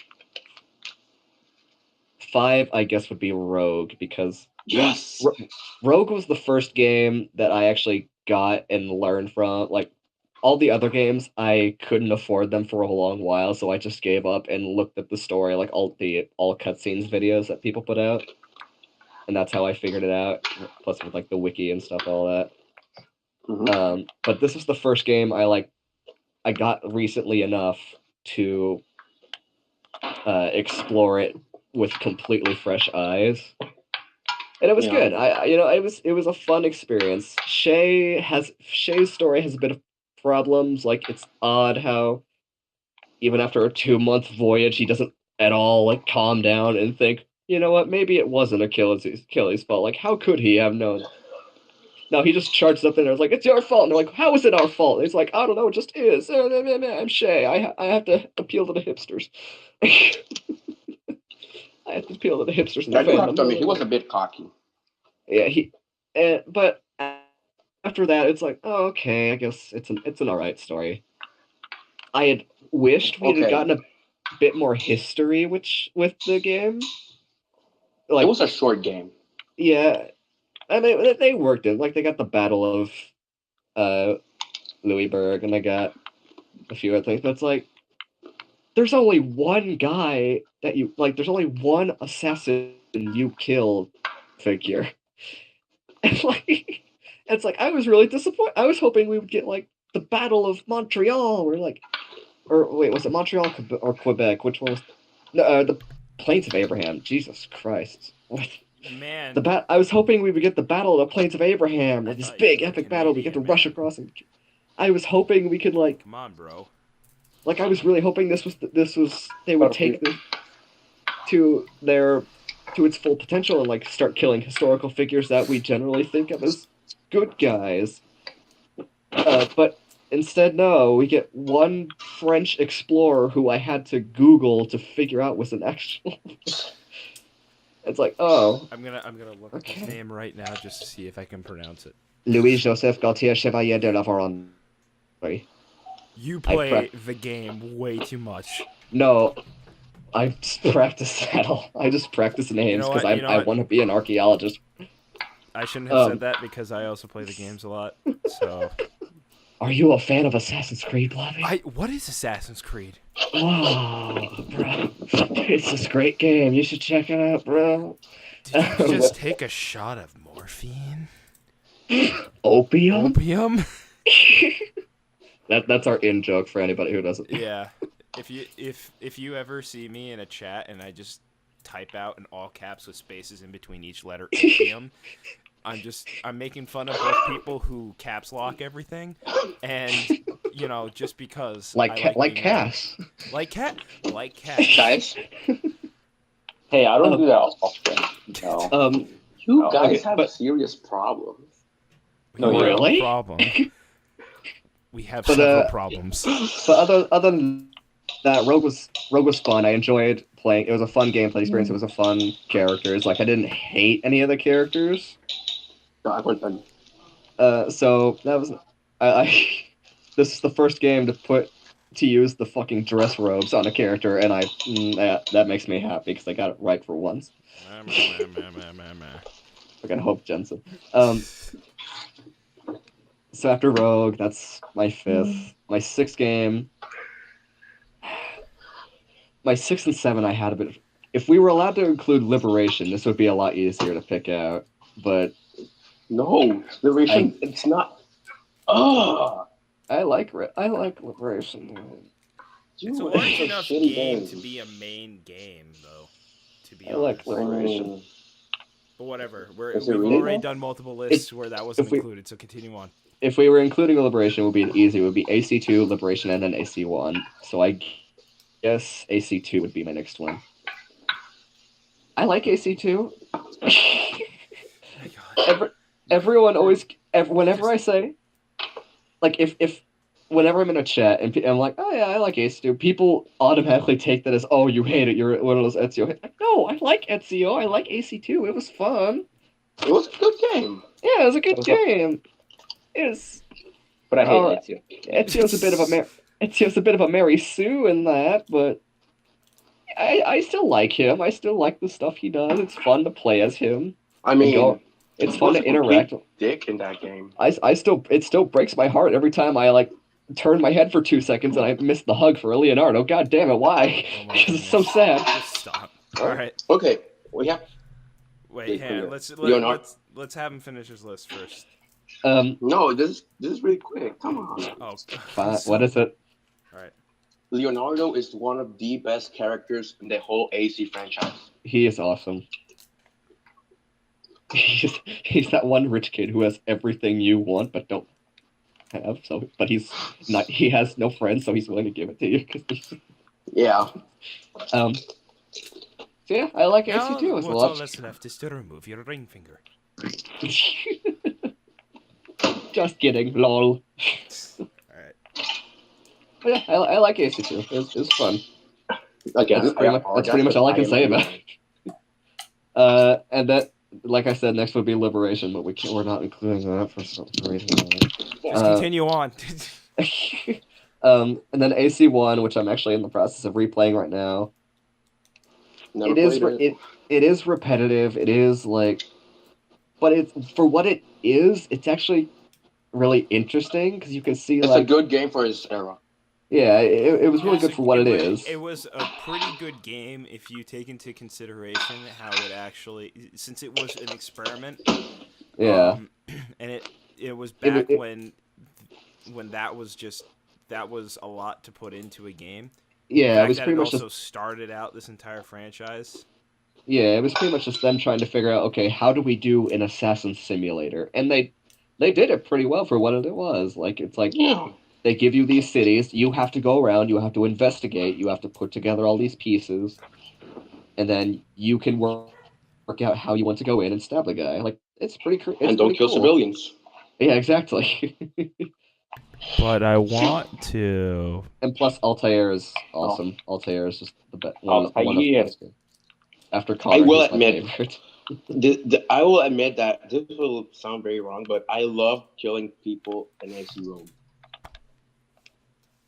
5, I guess, would be Rogue, because Rogue was the first game that I actually got and learned from. Like, all the other games, I couldn't afford them for a long while, so I just gave up and looked at the story, like all cutscenes videos that people put out, and that's how I figured it out. Plus with like the wiki and stuff, all that. Mm-hmm. But this was the first game I got recently enough to explore it with completely fresh eyes, and it was good. It was a fun experience. Shay's story has a bit of problems. Like, it's odd how even after a 2-month voyage, he doesn't at all like calm down and think, you know what, maybe it wasn't Achilles' fault. Like, how could he have known? No, he just charges up in there. It's like, it's your fault. And they're like, how is it our fault? And he's like, I don't know, it just is. I'm Shay. I have to appeal to the hipsters. I have to appeal to the hipsters in I the do have to fandom. admit, he was a bit cocky. Yeah, but after that, it's like, oh, okay, I guess it's an alright story. I had wished we had gotten a bit more history with the game. Like, it was a short game. Yeah, I mean they worked it. Like they got the Battle of Louisburg, and they got a few other things. But it's like there's only one guy that you like. There's only one assassin you killed figure. And like, it's like I was really disappointed. I was hoping we would get like the Battle of Montreal, or wait, was it Montreal or Quebec? Which one was? No, the Plains of Abraham. Jesus Christ! What? Man, I was hoping we would get the Battle of the Plains of Abraham, like this big epic battle. We get to rush across, and I was hoping we could like. Come on, bro. Like I was really hoping this was they would take this to its full potential and like start killing historical figures that we generally think of as good guys. But instead, no, we get one French explorer who I had to Google to figure out was an actual. It's like, oh. I'm gonna look at his name right now just to see if I can pronounce it. Louis-Joseph Gaultier Chevalier de la Varenne. You play the game way too much. No, I just practice that. I just practice names because I want to be an archaeologist. I shouldn't have said that because I also play the games a lot. So. Are you a fan of Assassin's Creed, Blobby? What is Assassin's Creed? Oh, bro. It's this great game. You should check it out, bro. Did you just take a shot of morphine? Opium? Opium? That's our in joke for anybody who doesn't. Yeah. If you ever see me in a chat and I just type out in all caps with spaces in between each letter opium, I'm making fun of both people who caps lock everything, and just because like Cass. Like Cass. Guys. Hey, I don't do that often. No. You guys have serious problems. No, really? Problem. We have several problems. But other than that, Rogue was fun. I enjoyed playing. It was a fun gameplay experience. It was a fun characters. Like I didn't hate any of the characters. No, I wasn't done. So that was this is the first game to use the fucking dress robes on a character, and that makes me happy because I got it right for once. Fucking Hope Jensen. So after Rogue, that's my fifth. My sixth game. My 6 and 7, I had a bit of. If we were allowed to include Liberation, this would be a lot easier to pick out. But no, Liberation. It's not. Oh, I like Liberation. It's a large enough game to be a main game, though. To be honest. Like Liberation. But whatever. We've already done multiple lists where that wasn't included, so continue on. If we were including Liberation, it would be easy. It would be AC2, Liberation, and then AC1. So I guess AC2 would be my next one. I like AC2. Everyone always, whenever I say, like, whenever I'm in a chat and I'm like, oh yeah, I like AC2, people automatically take that as, oh, you hate it, you're one of those Ezio. Like, no, I like Ezio, I like AC2, it was fun. It was a good game. Yeah, it was a good game. But I hate Ezio. Ezio's a bit of a Mary Sue in that, but I still like him. I still like the stuff he does. It's fun to play as him. I mean, it's fun to interact. Dick in that game. It still breaks my heart every time I like turn my head for 2 seconds and I miss the hug for a Leonardo. God damn it, why? Because it's so sad. Just stop. All right. Okay, we have. Wait, let's have him finish his list first. No, this is really quick. Come on. Oh, fine. What is it? All right. Leonardo is one of the best characters in the whole AC franchise. He is awesome. He's that one rich kid who has everything you want but don't have. But he's not. He has no friends, so he's willing to give it to you. Yeah. So yeah, I like AC2 as well. What's all that's left is to remove your ring finger. Just kidding, lol. Alright. But yeah, I like AC2. It was fun. Again, that's pretty much all I can say about it. And that, like I said, next would be Liberation, but we're not including that for some reason. Just continue on. And then AC1, which I'm actually in the process of replaying right now. Never It is played it. it is repetitive. It is like, but it's for what it is. It's actually really interesting because you can see It's like a good game for his era. yeah, it was really good for what it is. It was a pretty good game if you take into consideration how it actually, since it was an experiment. Yeah, And it was back it- when that was a lot to put into a game. yeah, The it was fact that pretty it much also just started out this entire franchise. yeah, it was pretty much just them trying to figure out okay, how do we do an assassin simulator, and they did it pretty well for what it was. Like it's like Yeah. they give you these cities, you have to go around, you have to investigate, you have to put together all these pieces, and then you can work out how you want to go in and stab the guy. Like it's it's And don't pretty kill cool. civilians. Yeah, exactly. But I want to. And plus, Altair is awesome. Altair is just the best. One of the Altair. best games. After Connor, will who's my admit- favorite. I will admit that this will sound very wrong, but I love killing people in AC Rome.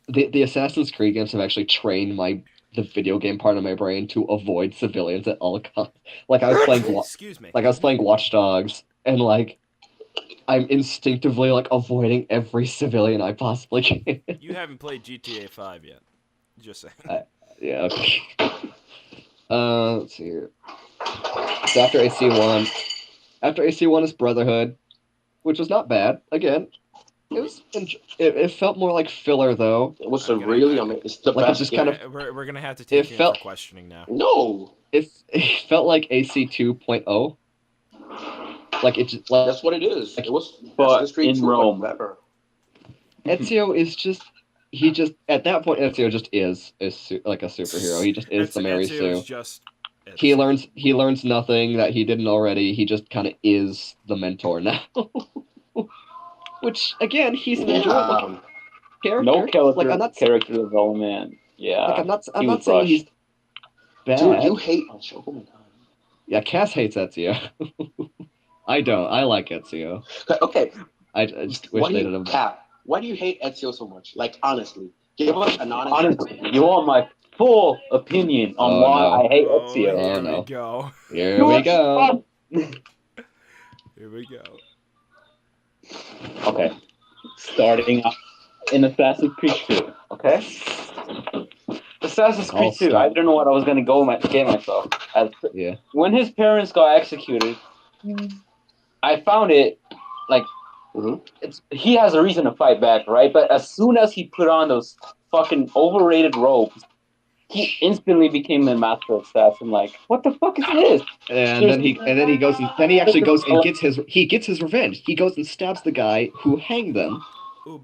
The Assassin's Creed games have actually trained the video game part of my brain to avoid civilians at all costs. Like I was playing, Excuse me. like I was playing Watch Dogs, and like I'm instinctively like avoiding every civilian I possibly can. You haven't played GTA 5 yet. Just saying. Yeah. Okay. Let's see here. So after AC1 is Brotherhood, which was not bad. Again, it felt more like filler though. It was I'm gonna- really amazing. It's the Like, best. it's just game. kind of- We're gonna have to take you in felt- for questioning now. No, It felt like AC 2.0. Like it just like that's what it is. It was But Assassin's Creed in 2, but Rome. better. Ezio is just at that point Ezio just is like a superhero. He just is the Mary Ezio is Sue. just He learns nothing that he didn't already. He just kind of is the mentor now. Which again, he's an enjoyable character. No character, Like I'm not character development. Yeah. like I'm not he was saying rushed. he's bad. Dude, you hate Ezio. Oh my god. Yeah, Cass hates Ezio. I don't. I like Ezio. Okay, I just wish why do they you didn't have. Cap? Why do you hate Ezio so much? Like honestly, give us an honest. Honestly, you want my full opinion on Oh, why no. I hate Oh, Ezio? Oh, here no. we go. Here we go. Here we go. Okay. Starting off in Assassin's Creed 2, okay? Assassin's Creed I'll 2, start. I didn't know what I was going to get myself. Yeah. When his parents got executed, I found it, like, Mhm. he has a reason to fight back, right? But as soon as he put on those fucking overrated robes, he instantly became the master assassin. Like, what the fuck is this? And then he actually goes and gets his revenge. He goes and stabs the guy who hanged them.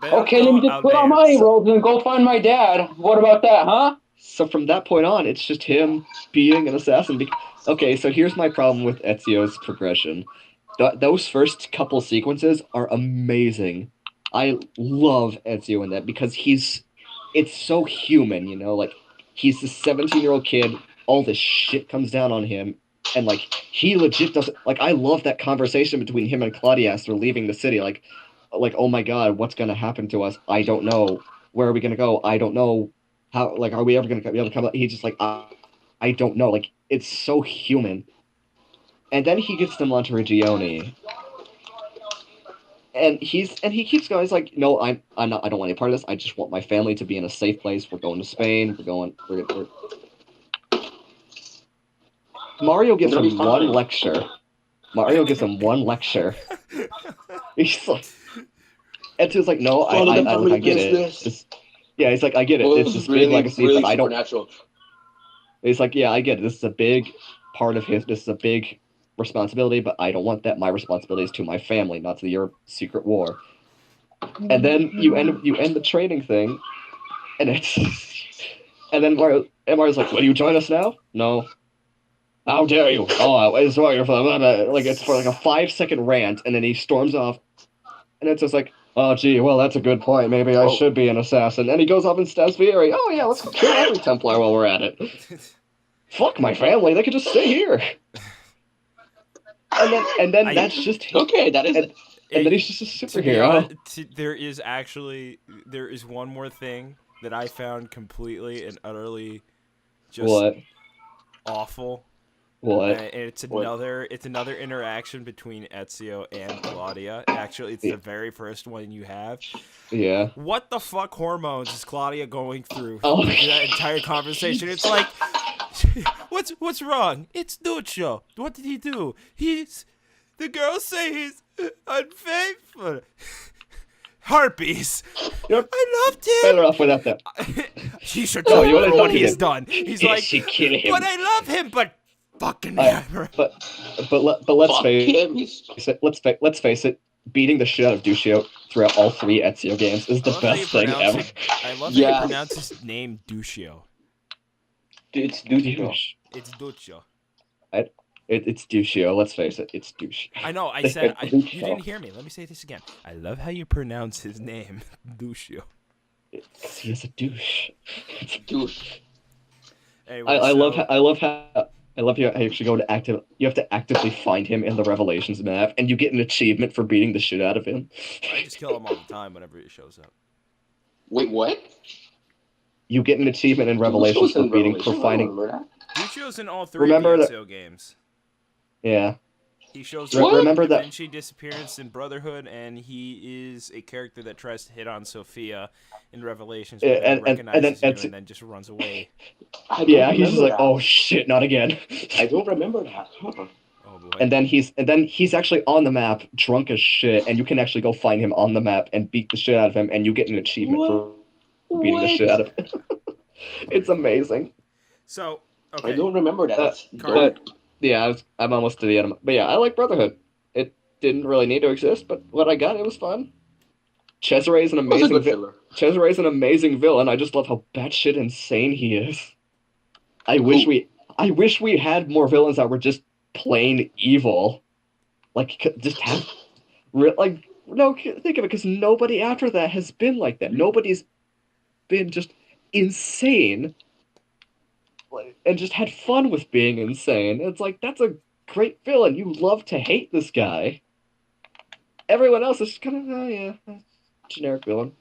Okay, let me just put on my robes and go find my dad. What about that, huh? So from that point on, it's just him being an assassin. Okay, so here's my problem with Ezio's progression. Those first couple sequences are amazing. I love Ezio in that because it's so human, you know, like he's this 17-year-old kid, all this shit comes down on him, and like he legit doesn't like I love that conversation between him and Claudia as they're leaving the city, like oh my god, what's gonna happen to us? I don't know. Where are we gonna go? I don't know. How like are we ever gonna be able to come out? He's just like I don't know. Like it's so human. And then he gets to Monteriggioni. And he keeps going. He's like, no, I'm not. I don't want any part of this. I just want my family to be in a safe place. We're going to Spain. We're... Mario gives him one lecture. He's like, Ezio's like, no, I get it. Yeah, he's like, I get it. It's this big legacy. He's like, I don't. He's like, yeah, I get it. This is a big part of his. This is a big responsibility, but I don't want that. My responsibility is to my family, not to your secret war. And then you end the training thing, and then Mario's like, "Will you join us now?" No. How dare you? Oh, it's for it's for like a 5-second rant, and then he storms off, and it's just like, oh gee, well that's a good point. Maybe I should be an assassin. And he goes off and stabs Vieri. Oh yeah, let's kill every Templar while we're at it. Fuck my family. They could just stay here. and then I- that's just Okay, that is. and then he's just a To be superhero. honest, there is one more thing that I found completely and utterly just What? awful. What? And it's What? another interaction between Ezio and Claudia. Actually, it's the very first one you have. Yeah. What the fuck hormones is Claudia going through Oh. through that entire conversation? It's like, what's wrong? It's Duccio. What did he do? The girls say he's unfaithful. Harpies. Yep. I loved Better him. off without that. He should No, tell you you wanna know what what he he's did? done. He's Did like, she kill him? but I love him, but fucking But let's Fuck face him. it. Let's face it. Beating the shit out of Duccio throughout all 3 Ezio games is the I love how you best thing pronounce ever. it. I love how Yes. you pronounce his name, Duccio. It's Duccio. It's Duccio. It's Duccio. Let's face it. It's Duccio. I know. I said you Duccio. didn't hear me. Let me say this again. I love how you pronounce his name, Duccio. Because he is a douche. Douche. Anyway, I love how you actually go to you have to actively find him in the Revelations map, and you get an achievement for beating the shit out of him. I just kill him all the time whenever he shows up. Wait, what? You get an achievement in Revelations for finding. Duccio's in all 3 Remember of the that- Ezio games. Yeah. He shows Re- up in remember Da that- Vinci Disappearance in Brotherhood, and he is a character that tries to hit on Sophia in Revelations, but Yeah, then and recognizes then you and then just runs away. Yeah, he's just like, oh shit, not again. I don't remember that. Huh. Oh boy. And then he's actually on the map, drunk as shit, and you can actually go find him on the map and beat the shit out of him, and you get an achievement for beating the shit out of him. It's amazing. So, okay. I don't remember that. That's Carter. dope. Yeah, I'm almost to the end. But yeah, I like Brotherhood. It didn't really need to exist, but what I got, it was fun. Cesare is an It was a amazing good filler. Cesare is an amazing villain. I just love how batshit insane he is. I wish we had more villains that were just plain evil. Like just have no, think of it, because nobody after that has been like that. Nobody's been just insane and just had fun with being insane. It's like, that's a great villain. You love to hate this guy. Everyone else is kind of, oh yeah, generic villain.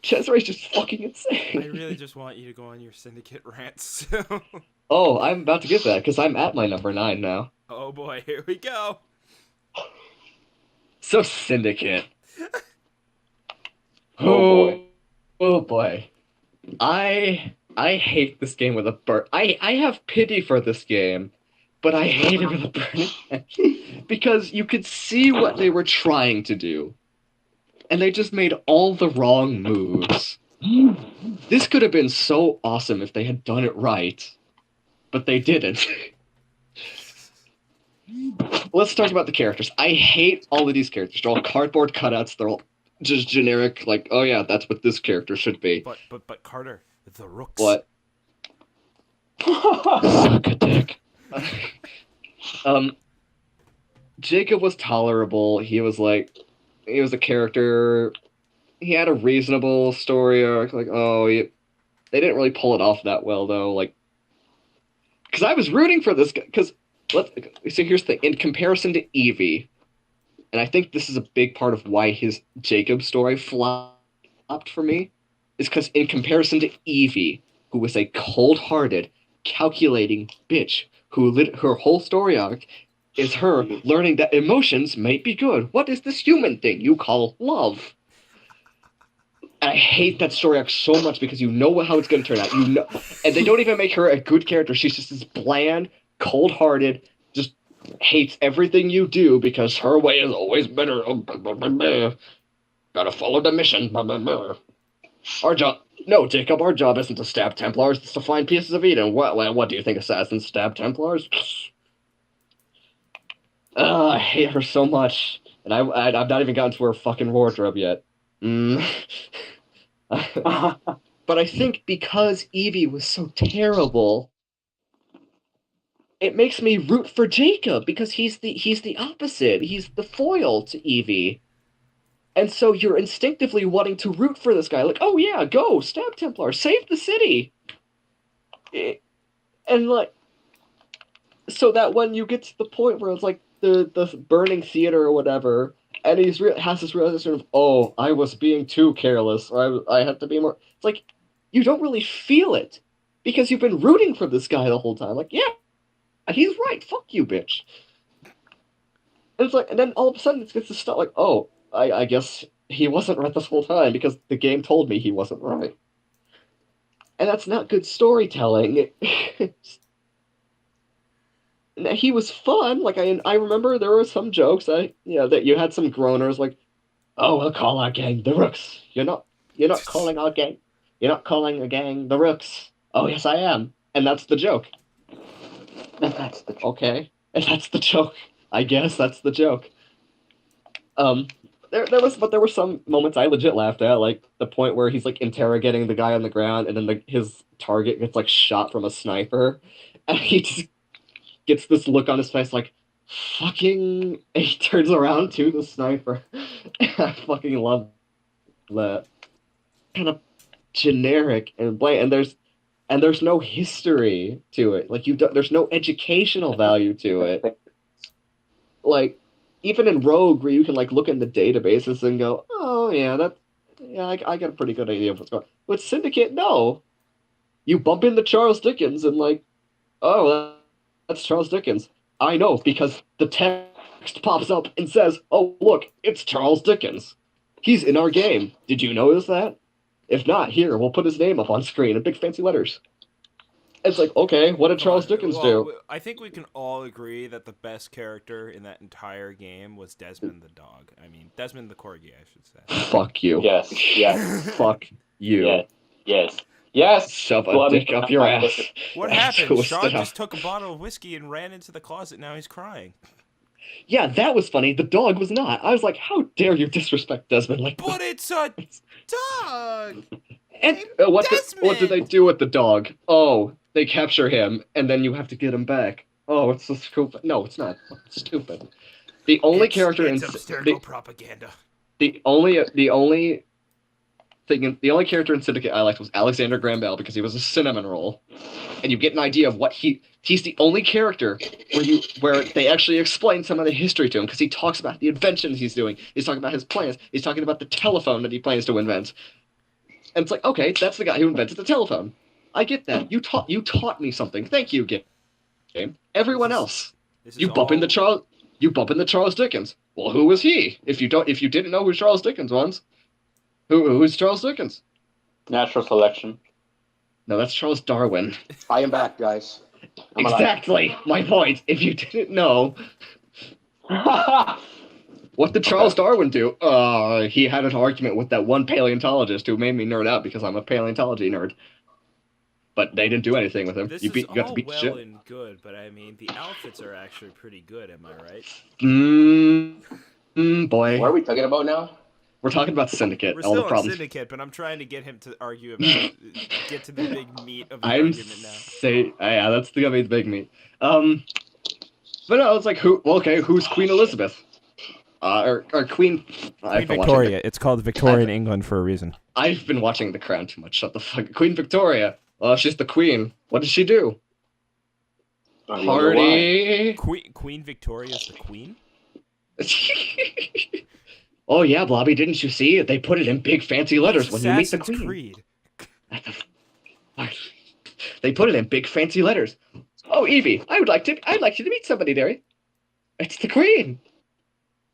Cesare's just fucking insane. I really just want you to go on your syndicate rants. So. Oh, I'm about to get that, because I'm at my number 9 now. Oh boy, here we go. So, Syndicate. Oh, boy. Oh boy. I hate this game with a burn. I have pity for this game, but I hate it with a burning because you could see what they were trying to do, and they just made all the wrong moves. This could have been so awesome if they had done it right, but they didn't. Let's talk about the characters. I hate all of these characters. They're all cardboard cutouts. They're all just generic, like, oh yeah, that's what this character should be. But Carter, the rooks. What? Suck a dick. Jacob was tolerable. He was a character. He had a reasonable story arc. Like, they didn't really pull it off that well, though. Like, because I was rooting for this guy. So here's the thing. In comparison to Evie, and I think this is a big part of why his Jacob story flopped for me, is because in comparison to Evie, who was a cold-hearted, calculating bitch, her whole story arc is her learning that emotions might be good. What is this human thing you call love? And I hate that story arc so much because you know how it's going to turn out. You know, and they don't even make her a good character. She's just this bland, cold-hearted, just hates everything you do because her way is always better. Gotta follow the mission. Our job. No, Jacob, our job isn't to stab Templars, it's to find pieces of Eden. What do you think, assassins stab Templars? I hate her so much. And I've not even gotten to her fucking wardrobe yet. But I think because Evie was so terrible, it makes me root for Jacob, because he's the opposite. He's the foil to Evie. And so you're instinctively wanting to root for this guy. Like, oh yeah, go, stab Templar, save the city. And like, so that when you get to the point where it's like the burning theater or whatever, and has this realization of, oh, I was being too careless, or I had to be more. It's like you don't really feel it because you've been rooting for this guy the whole time. Like, yeah, he's right. Fuck you, bitch. And it's like, and then all of a sudden it gets to stop. Like, oh, I guess he wasn't right this whole time because the game told me he wasn't right, and that's not good storytelling. He was fun. Like I remember there were some jokes that you had some groaners like, "Oh, we'll call our gang the Rooks." You're not calling our gang. You're not calling a gang the Rooks. Oh yes, I am, and that's the joke. That's the joke. Okay, and that's the joke. I guess that's the joke. Um, there were some moments I legit laughed at, like the point where he's like interrogating the guy on the ground, and then his target gets like shot from a sniper, and he just gets this look on his face like, fucking. And he turns around to the sniper. I fucking love that. Kind of generic and bland, and there's no history to it. Like there's no educational value to it. Like even in Rogue, where you can like look in the databases and go, oh yeah, I got a pretty good idea of what's going on. With Syndicate, no. You bump into Charles Dickens and like, oh, that's Charles Dickens. I know because the text pops up and says, "Oh, look, it's Charles Dickens. He's in our game. Did you notice that? If not, here, we'll put his name up on screen in big fancy letters." It's like, okay, what did Charles Dickens do? I think we can all agree that the best character in that entire game was Desmond the dog. I mean, Desmond the corgi, I should say. Fuck you. Yes. Fuck you. Yes. Shove a dick up your ass. What happened? Sean just took a bottle of whiskey and ran into the closet. Now he's crying. Yeah, that was funny. The dog was not. I was like, how dare you disrespect Desmond like that? But it's a dog! And what did they do with the dog? Oh, they capture him, and then you have to get him back. Oh, it's so stupid. No, it's not. It's stupid. The only character in propaganda. The only character in Syndicate I liked was Alexander Graham Bell because he was a cinnamon roll, and you get an idea of what he's the only character where they actually explain some of the history to him because he talks about the inventions he's doing. He's talking about his plans. He's talking about the telephone that he plans to invent. And it's like, okay, that's the guy who invented the telephone. I get that. You taught me something. Thank you, game. Everyone else, you bump into Charles Dickens. Well, who was he? If you didn't know who Charles Dickens was, who's Charles Dickens? Natural selection. No, that's Charles Darwin. I am back, guys. Exactly my point. If you didn't know, what did Charles Darwin do? He had an argument with that one paleontologist who made me nerd out because I'm a paleontology nerd. But they didn't do anything with him. This you got to beat well shit. and good, but I mean, the outfits are actually pretty good. Am I right? Boy. What are we talking about now? We're talking about Syndicate. We're all still the problems. on Syndicate, but I'm trying to get him to argue about get to the big meat of the argument now. Yeah, that's gonna be the big meat. But no, it's like who's Queen Elizabeth? Or Queen Victoria. It's called Victorian England for a reason. I've been watching The Crown too much. Shut the fuck. Queen Victoria. Well, she's the queen. What does she do? Party. Queen Victoria's the queen? Oh yeah, Blobby, didn't you see it? They put it in big fancy letters when you meet the queen. Creed. They put it in big fancy letters. Oh, Evie, I'd like you to meet somebody, Derry. It's the queen.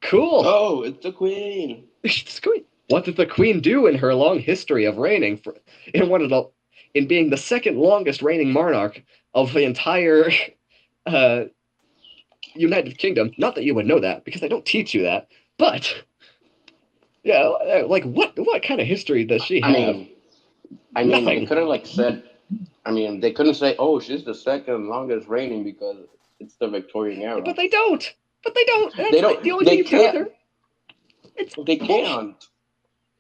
Cool. Oh, it's the queen. It's the queen. What did the queen do in her long history of reigning in being the second longest reigning monarch of the entire United Kingdom? Not that you would know that, because they don't teach you that. But yeah, like what kind of history does she have? I mean, Nothing. they couldn't they couldn't say, oh, she's the second longest reigning because it's the Victorian era. But they don't. They don't. The only they thing you can't. do with her, They can't.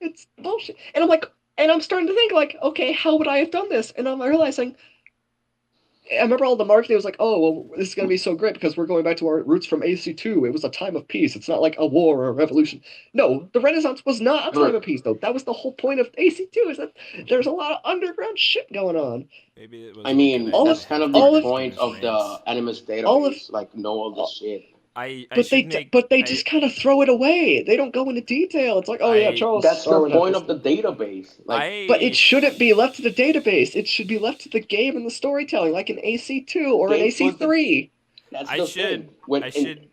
It's bullshit. And I'm starting to think like, okay, how would I have done this? And I'm realizing I remember all the marketing was like, oh, well, this is going to be so great because we're going back to our roots from AC2. It was a time of peace. It's not like a war or a revolution. No, the Renaissance was not a time of peace, though. That was the whole point of AC2, is that there's a lot of underground shit going on. Maybe it was. I mean, All that's of- kind of the all of- point of the Animus all of- database. Like, know all this shit. But they just kind of throw it away. They don't go into detail. It's like, oh yeah, Charles That's the Darwin. point of the database. Like, But it shouldn't be left to the database. It should be left to the game and the storytelling, like an AC2 or an AC3. that's I the should. thing. When, I should.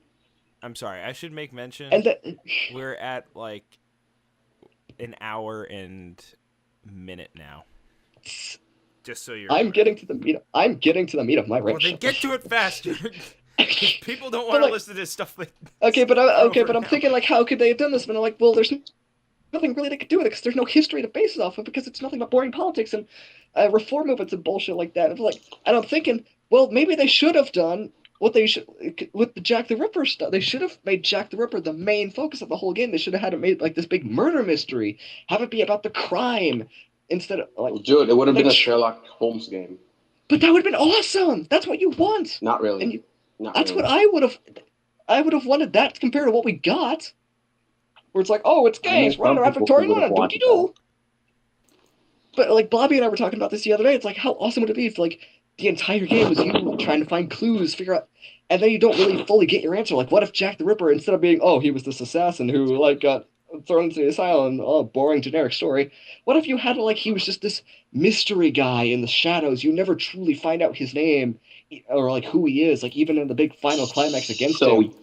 I'm sorry. I should make mention. And We're at like an hour and minute now. Just so you're. I'm getting to the meat. I'm getting to the meat of my Well, rant. then get to it faster. People don't want to like, listen to this stuff. Like, but I'm now. thinking like, how could they have done this? But I'm like, well, there's nothing really they could do with it because there's no history to base it off of because it's nothing but boring politics and reform movements and bullshit like that. And I'm thinking, well, maybe they should have done what they should with the Jack the Ripper stuff. They should have made Jack the Ripper the main focus of the whole game. They should have had it made like this big murder mystery, have it be about the crime instead of like. Dude, it would have been a Sherlock Holmes game. But that would have been awesome. That's what you want. Not really. And That's what I would have. I would have wanted that compared to what we got. Where it's like, oh, it's gays running around Victorian London, do do. But like Blobby and I were talking about this the other day. It's like, how awesome would it be if like the entire game was you trying to find clues, figure out, and then you don't really fully get your answer. Like, what if Jack the Ripper, instead of being, oh, he was this assassin who like got thrown into the asylum, oh, boring generic story. What if you had like he was just this mystery guy in the shadows? You never truly find out his name or like who he is. Like even in the big final climax against him.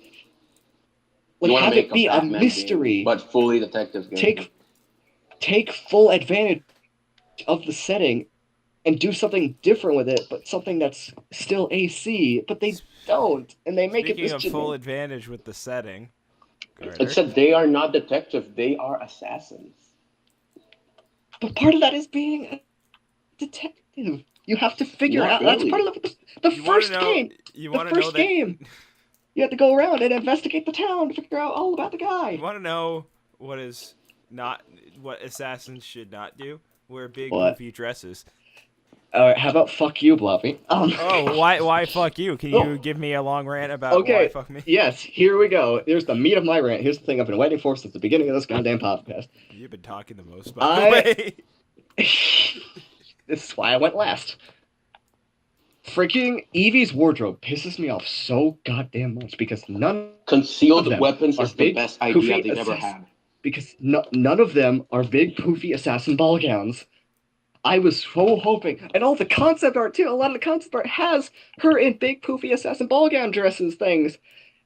Like have it be a mystery, game, but fully detective game. Take full advantage of the setting and do something different with it, but something that's still AC. But they don't, and they make Speaking it this of full advantage with the setting. Except they are not detectives; they are assassins. But part of that is being a detective. You have to figure out. Really. That's part of the first game. The first game. You have to go around and investigate the town to figure out all about the guy. You want to know what assassins should not do? Wear big goofy dresses. How about fuck you, Blobby? Oh, why fuck you? Can you give me a long rant about why fuck me? Yes, here we go. Here's the meat of my rant. Here's the thing I've been waiting for since the beginning of this goddamn podcast. You've been talking the most, by the way. This is why I went last. Freaking Evie's wardrobe pisses me off so goddamn much because concealed weapons is the best idea they've ever had. Because none of them are big poofy assassin ball gowns. I was so hoping, and all the concept art too. A lot of the concept art has her in big poofy assassin ball gown dresses things,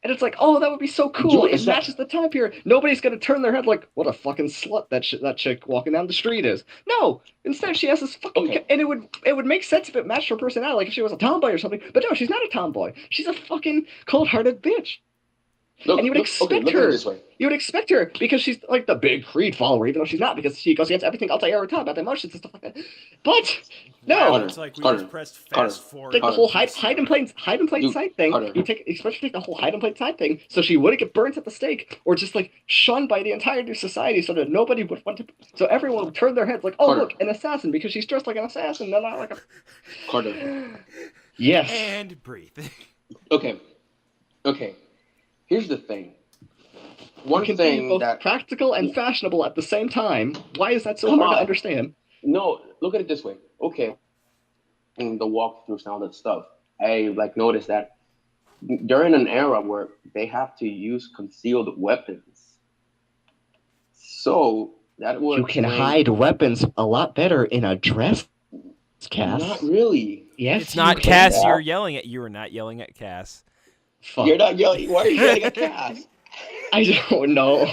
and it's like, oh, that would be so cool. It matches the time period. Nobody's gonna turn their head like, what a fucking slut that chick walking down the street is. No, instead she has this fucking, and it would make sense if it matched her personality, like if she was a tomboy or something. But no, she's not a tomboy. She's a fucking cold-hearted bitch. And you would expect her. You would expect her because she's like the big Creed follower, even though she's not, because she goes against everything else I ever taught about the emotions and stuff like that. But no, it's like we just pressed fast forward. Like the whole hide and plain sight thing. Especially take the whole hide and plain sight thing, so she wouldn't get burnt at the stake or just like shunned by the entire new society, so that nobody would want to. So everyone would turn their heads like, oh look, an assassin, because she's dressed like an assassin, not like a. Carter. Yes. And breathe. Okay. Here's the thing. One can be both practical and fashionable at the same time. Why is that so hard to understand? No, look at it this way. Okay, in the walkthroughs and all that stuff, I noticed that during an era where they have to use concealed weapons, so that would you can hide weapons a lot better in a dress, Cass. Not really. Yes, it's not Cass. You're yelling at. You are not yelling at Cass. Fuck. You're not yelling. Why are you yelling at Cass? I don't know.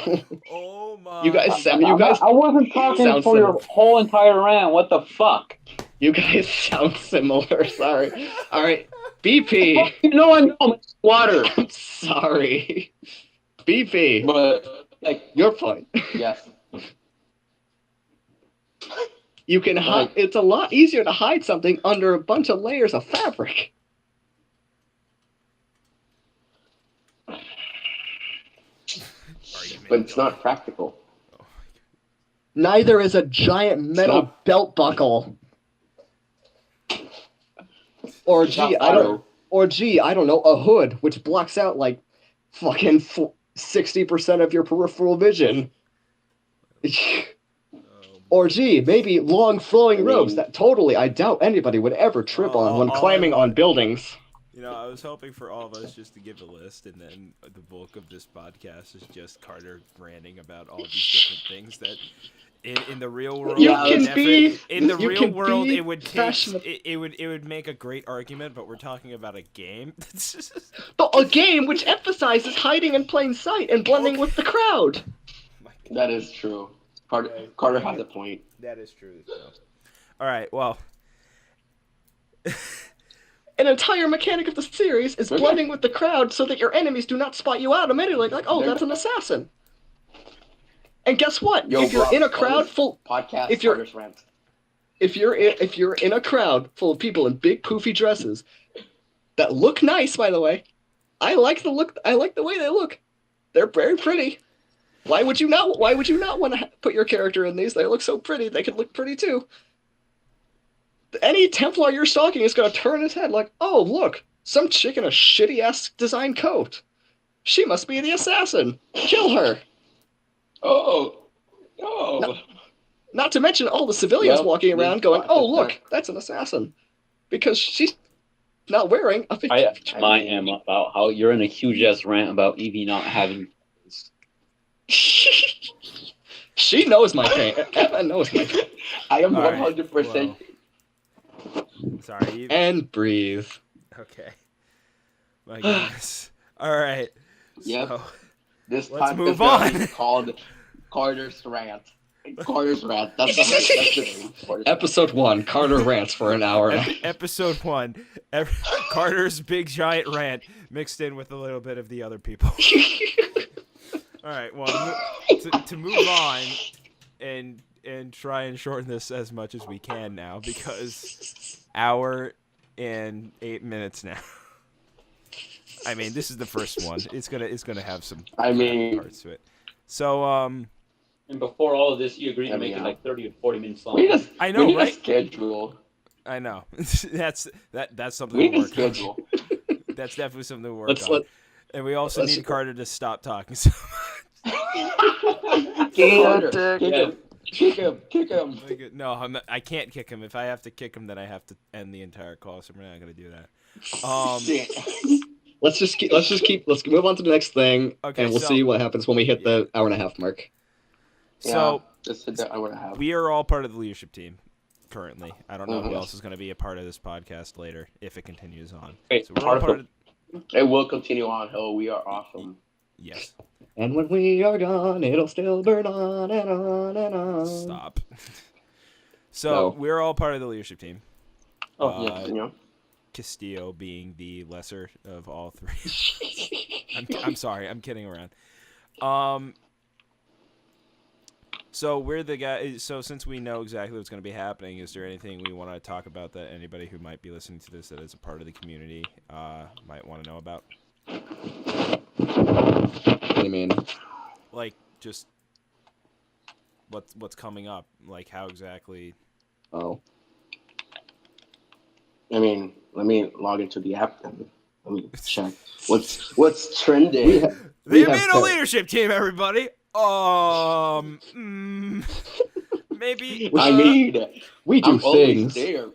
Oh my! You guys. I wasn't talking for your whole entire rant. What the fuck? You guys sound similar. Sorry. All right, BP. No, I know. Water. I'm sorry. BP. But you're fine. Yes. You can hide. It's a lot easier to hide something under a bunch of layers of fabric. But it's not practical. Neither is a giant metal belt buckle. Or It's not gee, I don't. fire. Or gee, I don't know, a hood which blocks out like fucking 60% of your peripheral vision. Or gee, maybe long flowing robes that totally I doubt anybody would ever trip on when all I climbing on want- buildings. You know, I was hoping for all of us just to give a list, and then the bulk of this podcast is just Carter ranting about all these different things that, in the real world, You Yeah, can be in the you real can world, be it would take fashionable. it would make a great argument. But we're talking about a game. But a game which emphasizes hiding in plain sight and blending with the crowd. That is true. Carter has a point. That is true. So. All right. Well. An entire mechanic of the series is blending with the crowd so that your enemies do not spot you out immediately. Like, oh, that's an assassin. And guess what? Yo, if you're bro, in a crowd full, Podcast. if you're- Carter's Rant. if you're in a crowd full of people in big poofy dresses that look nice, by the way, I like the look. I like the way they look. They're very pretty. Why would you not want to put your character in these? They look so pretty. They could look pretty too. Any Templar you're stalking is going to turn his head like, oh, look, some chick in a shitty-ass design coat. She must be the assassin. Kill her. Oh. Not to mention all the civilians Yep, walking this around going, oh, podcast- look, that's an assassin. Because she's not wearing a... I am about how you're in a huge-ass rant about Evie not having... She knows my pain. Emma knows my pain. I am All right, 100%. Sorry. You... And breathe. Okay. My goodness. All right. Yep. So, This Let's podcast move gonna be on. called Carter's Rant. Carter's Rant. That's the name. Carter's Episode 1, Carter rants for an hour. Episode 1. Carter's big giant rant mixed in with a little bit of the other people. All right. Well, to move on and try and shorten this as much as we can now, because hour and 8 minutes now. I mean, this is the first one. It's gonna have some parts to it. So And before all of this, you agreed to There we make it go. like 30 or 40 minutes long. I know, we need right? a schedule. I know. that's something We to need a work on. schedule. That's definitely something to work Let's on. let And we also let's- need Carter to stop talking so much. Carter, kick him. No, I can't kick him. If I have to kick him, then I have to end the entire call. So we're not gonna do that. Shit. let's move on to the next thing, Okay, and we'll so- see what happens when we hit the hour and a half mark. So This is I would have. we are all part of the leadership team currently. I don't know who Mhm. else is going to be a part of this podcast later if it continues on. Wait, So we're all part of. It will continue on. Oh, we are awesome. Yes. And when we are gone, it'll still burn on and on and on. Stop. So No. we're all part of the leadership team. Oh, Uh, You know. Castillo being the lesser of all three. I'm sorry, I'm kidding around. So we're the guy. So since we know exactly what's going to be happening, is there anything we want to talk about that anybody who might be listening to this that is a part of the community might want to know about? What do you mean? Like just what's coming up? Like how exactly? Oh. I mean, let me log into the app and let me check what's trending. The have Amino to- leadership team, everybody. Maybe. I mean, We do I'm always things. there.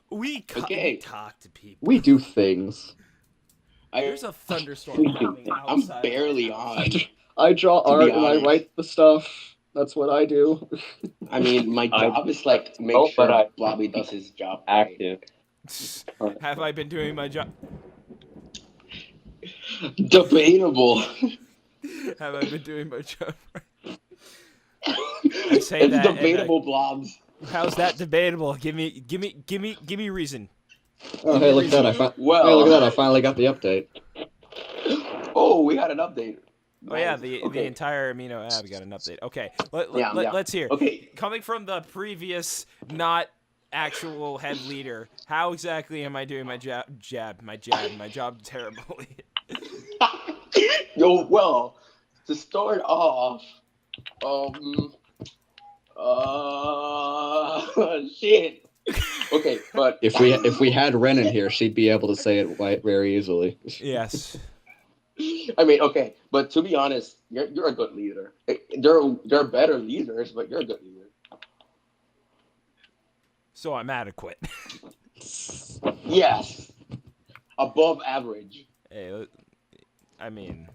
We Okay. talk to people. We do things. There's a thunderstorm coming I'm outside. barely on. I draw To be art and I honest. write the stuff. That's what I do. I mean, my job is like make Oh, sure but I- Blobby does his job. right. Active. Have I been doing my job? Debatable. Have I been doing my job? I say It's that and debatable, Blobs. How's that debatable? Give me reason. Oh, hey, look at that! Hey, Well, look at that! I finally got the update. oh, we had an update. Oh yeah, Nice. the Okay. entire Amino app got an update. Okay, Yeah. let's hear. Okay, Coming from the previous, not actual head leader, how exactly am I doing my job terribly? yo, well, to start off, shit. Okay, but If we had Ren in here, she'd be able to say it very easily. Yes. I mean, okay, but to be honest, you're a good leader. There are better leaders, but you're a good leader. So I'm adequate. Yes, above average. Hey, I mean,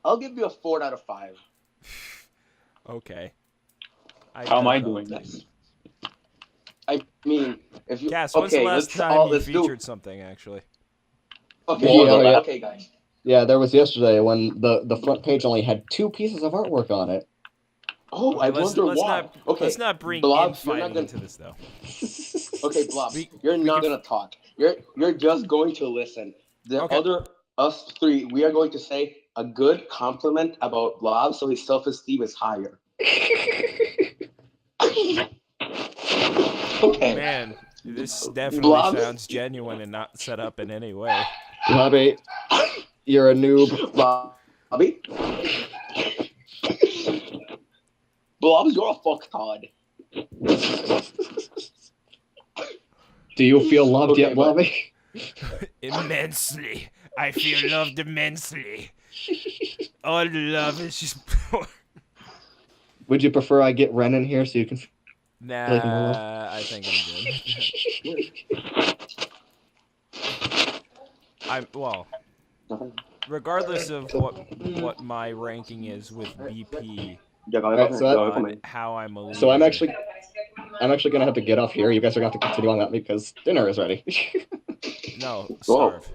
I'll give you a 4 out of 5. okay. How am I doing? Nice. I mean, if you Cass, when's the okay, last time you featured something actually? Okay, Yeah. okay, guys. Yeah, there was yesterday when the front page only had 2 pieces of artwork on it. Oh, Okay, I wonder why. Let's not bring Blobs, infighting into this though. Okay, Blobs, We you're not can- gonna talk. You're just going to listen. The Okay. other us three, we are going to say a good compliment about Blobs, so his self-esteem is higher. Okay. Man, this definitely Blobs? sounds genuine and not set up in any way. Bobby, you're a noob. Bobby? Blobs, you're a fucktard. Do you feel loved Okay, yet, Bobby? Immensely. I feel loved immensely. All the love is just. Would you prefer I get Ren in here so you can... Nah, I think I'm good. Well, regardless of what my ranking is with BP, how I'm a leader. So I'm actually gonna have to get off here. You guys are gonna have to continue on that because dinner is ready. No, starve.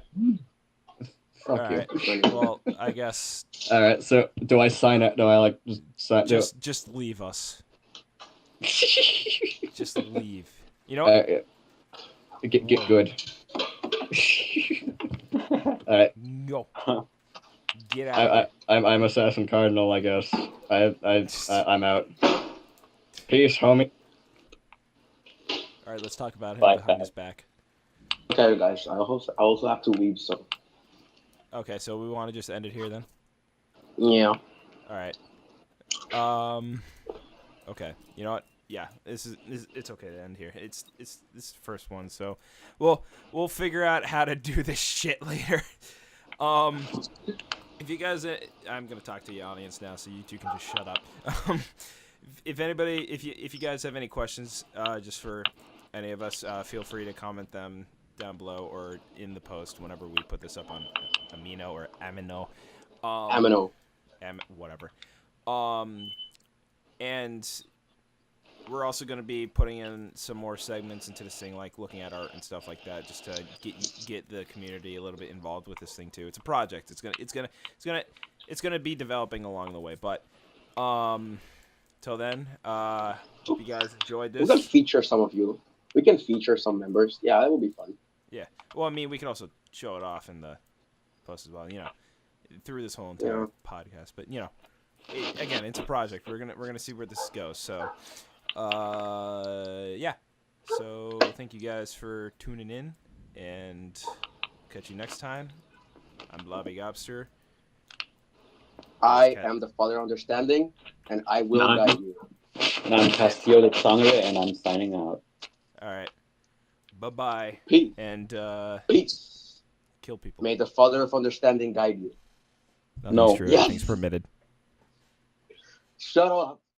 Fuck you. Alright, well, I guess All right. So do I sign it? Do I like sign? just leave us. Just leave. You know what? Get good. All right. No. Get out. I'm AssassinCardinal, I guess. I'm out. Peace, homie. All right, let's talk about him Bye, behind his back. Okay, guys, I also have to leave, so. Okay, so we want to just end it here then. Yeah. All right. Okay. You know what? Yeah. It's okay to end here. It's this first one, so we'll figure out how to do this shit later. If you guys, I'm gonna talk to the audience now, so you two can just shut up. If you guys have any questions, just for any of us, feel free to comment them down below or in the post whenever we put this up on Amino or Amino. Amino. Whatever. And we're also going to be putting in some more segments into this thing, like looking at art and stuff like that, just to get the community a little bit involved with this thing too. It's a project. It's gonna be developing along the way. But till then, hope you guys enjoyed this. We can feature some of you. We can feature some members. Yeah, that will be fun. Yeah. Well, I mean, we can also show it off in the post as well. You know, through this whole entire podcast. But you know, again, it's a project. We're gonna see where this goes. So, yeah. So thank you guys for tuning in, and catch you next time. I'm blobbygobster. I am the Father of Understanding, and I will guide you. And I'm Castillo the Sangre, and I'm signing out. All right. Bye-bye. Peace. And Peace. kill people. May the Father of Understanding guide you. Nothing's No. true. Yes. Everything's permitted. Shut up.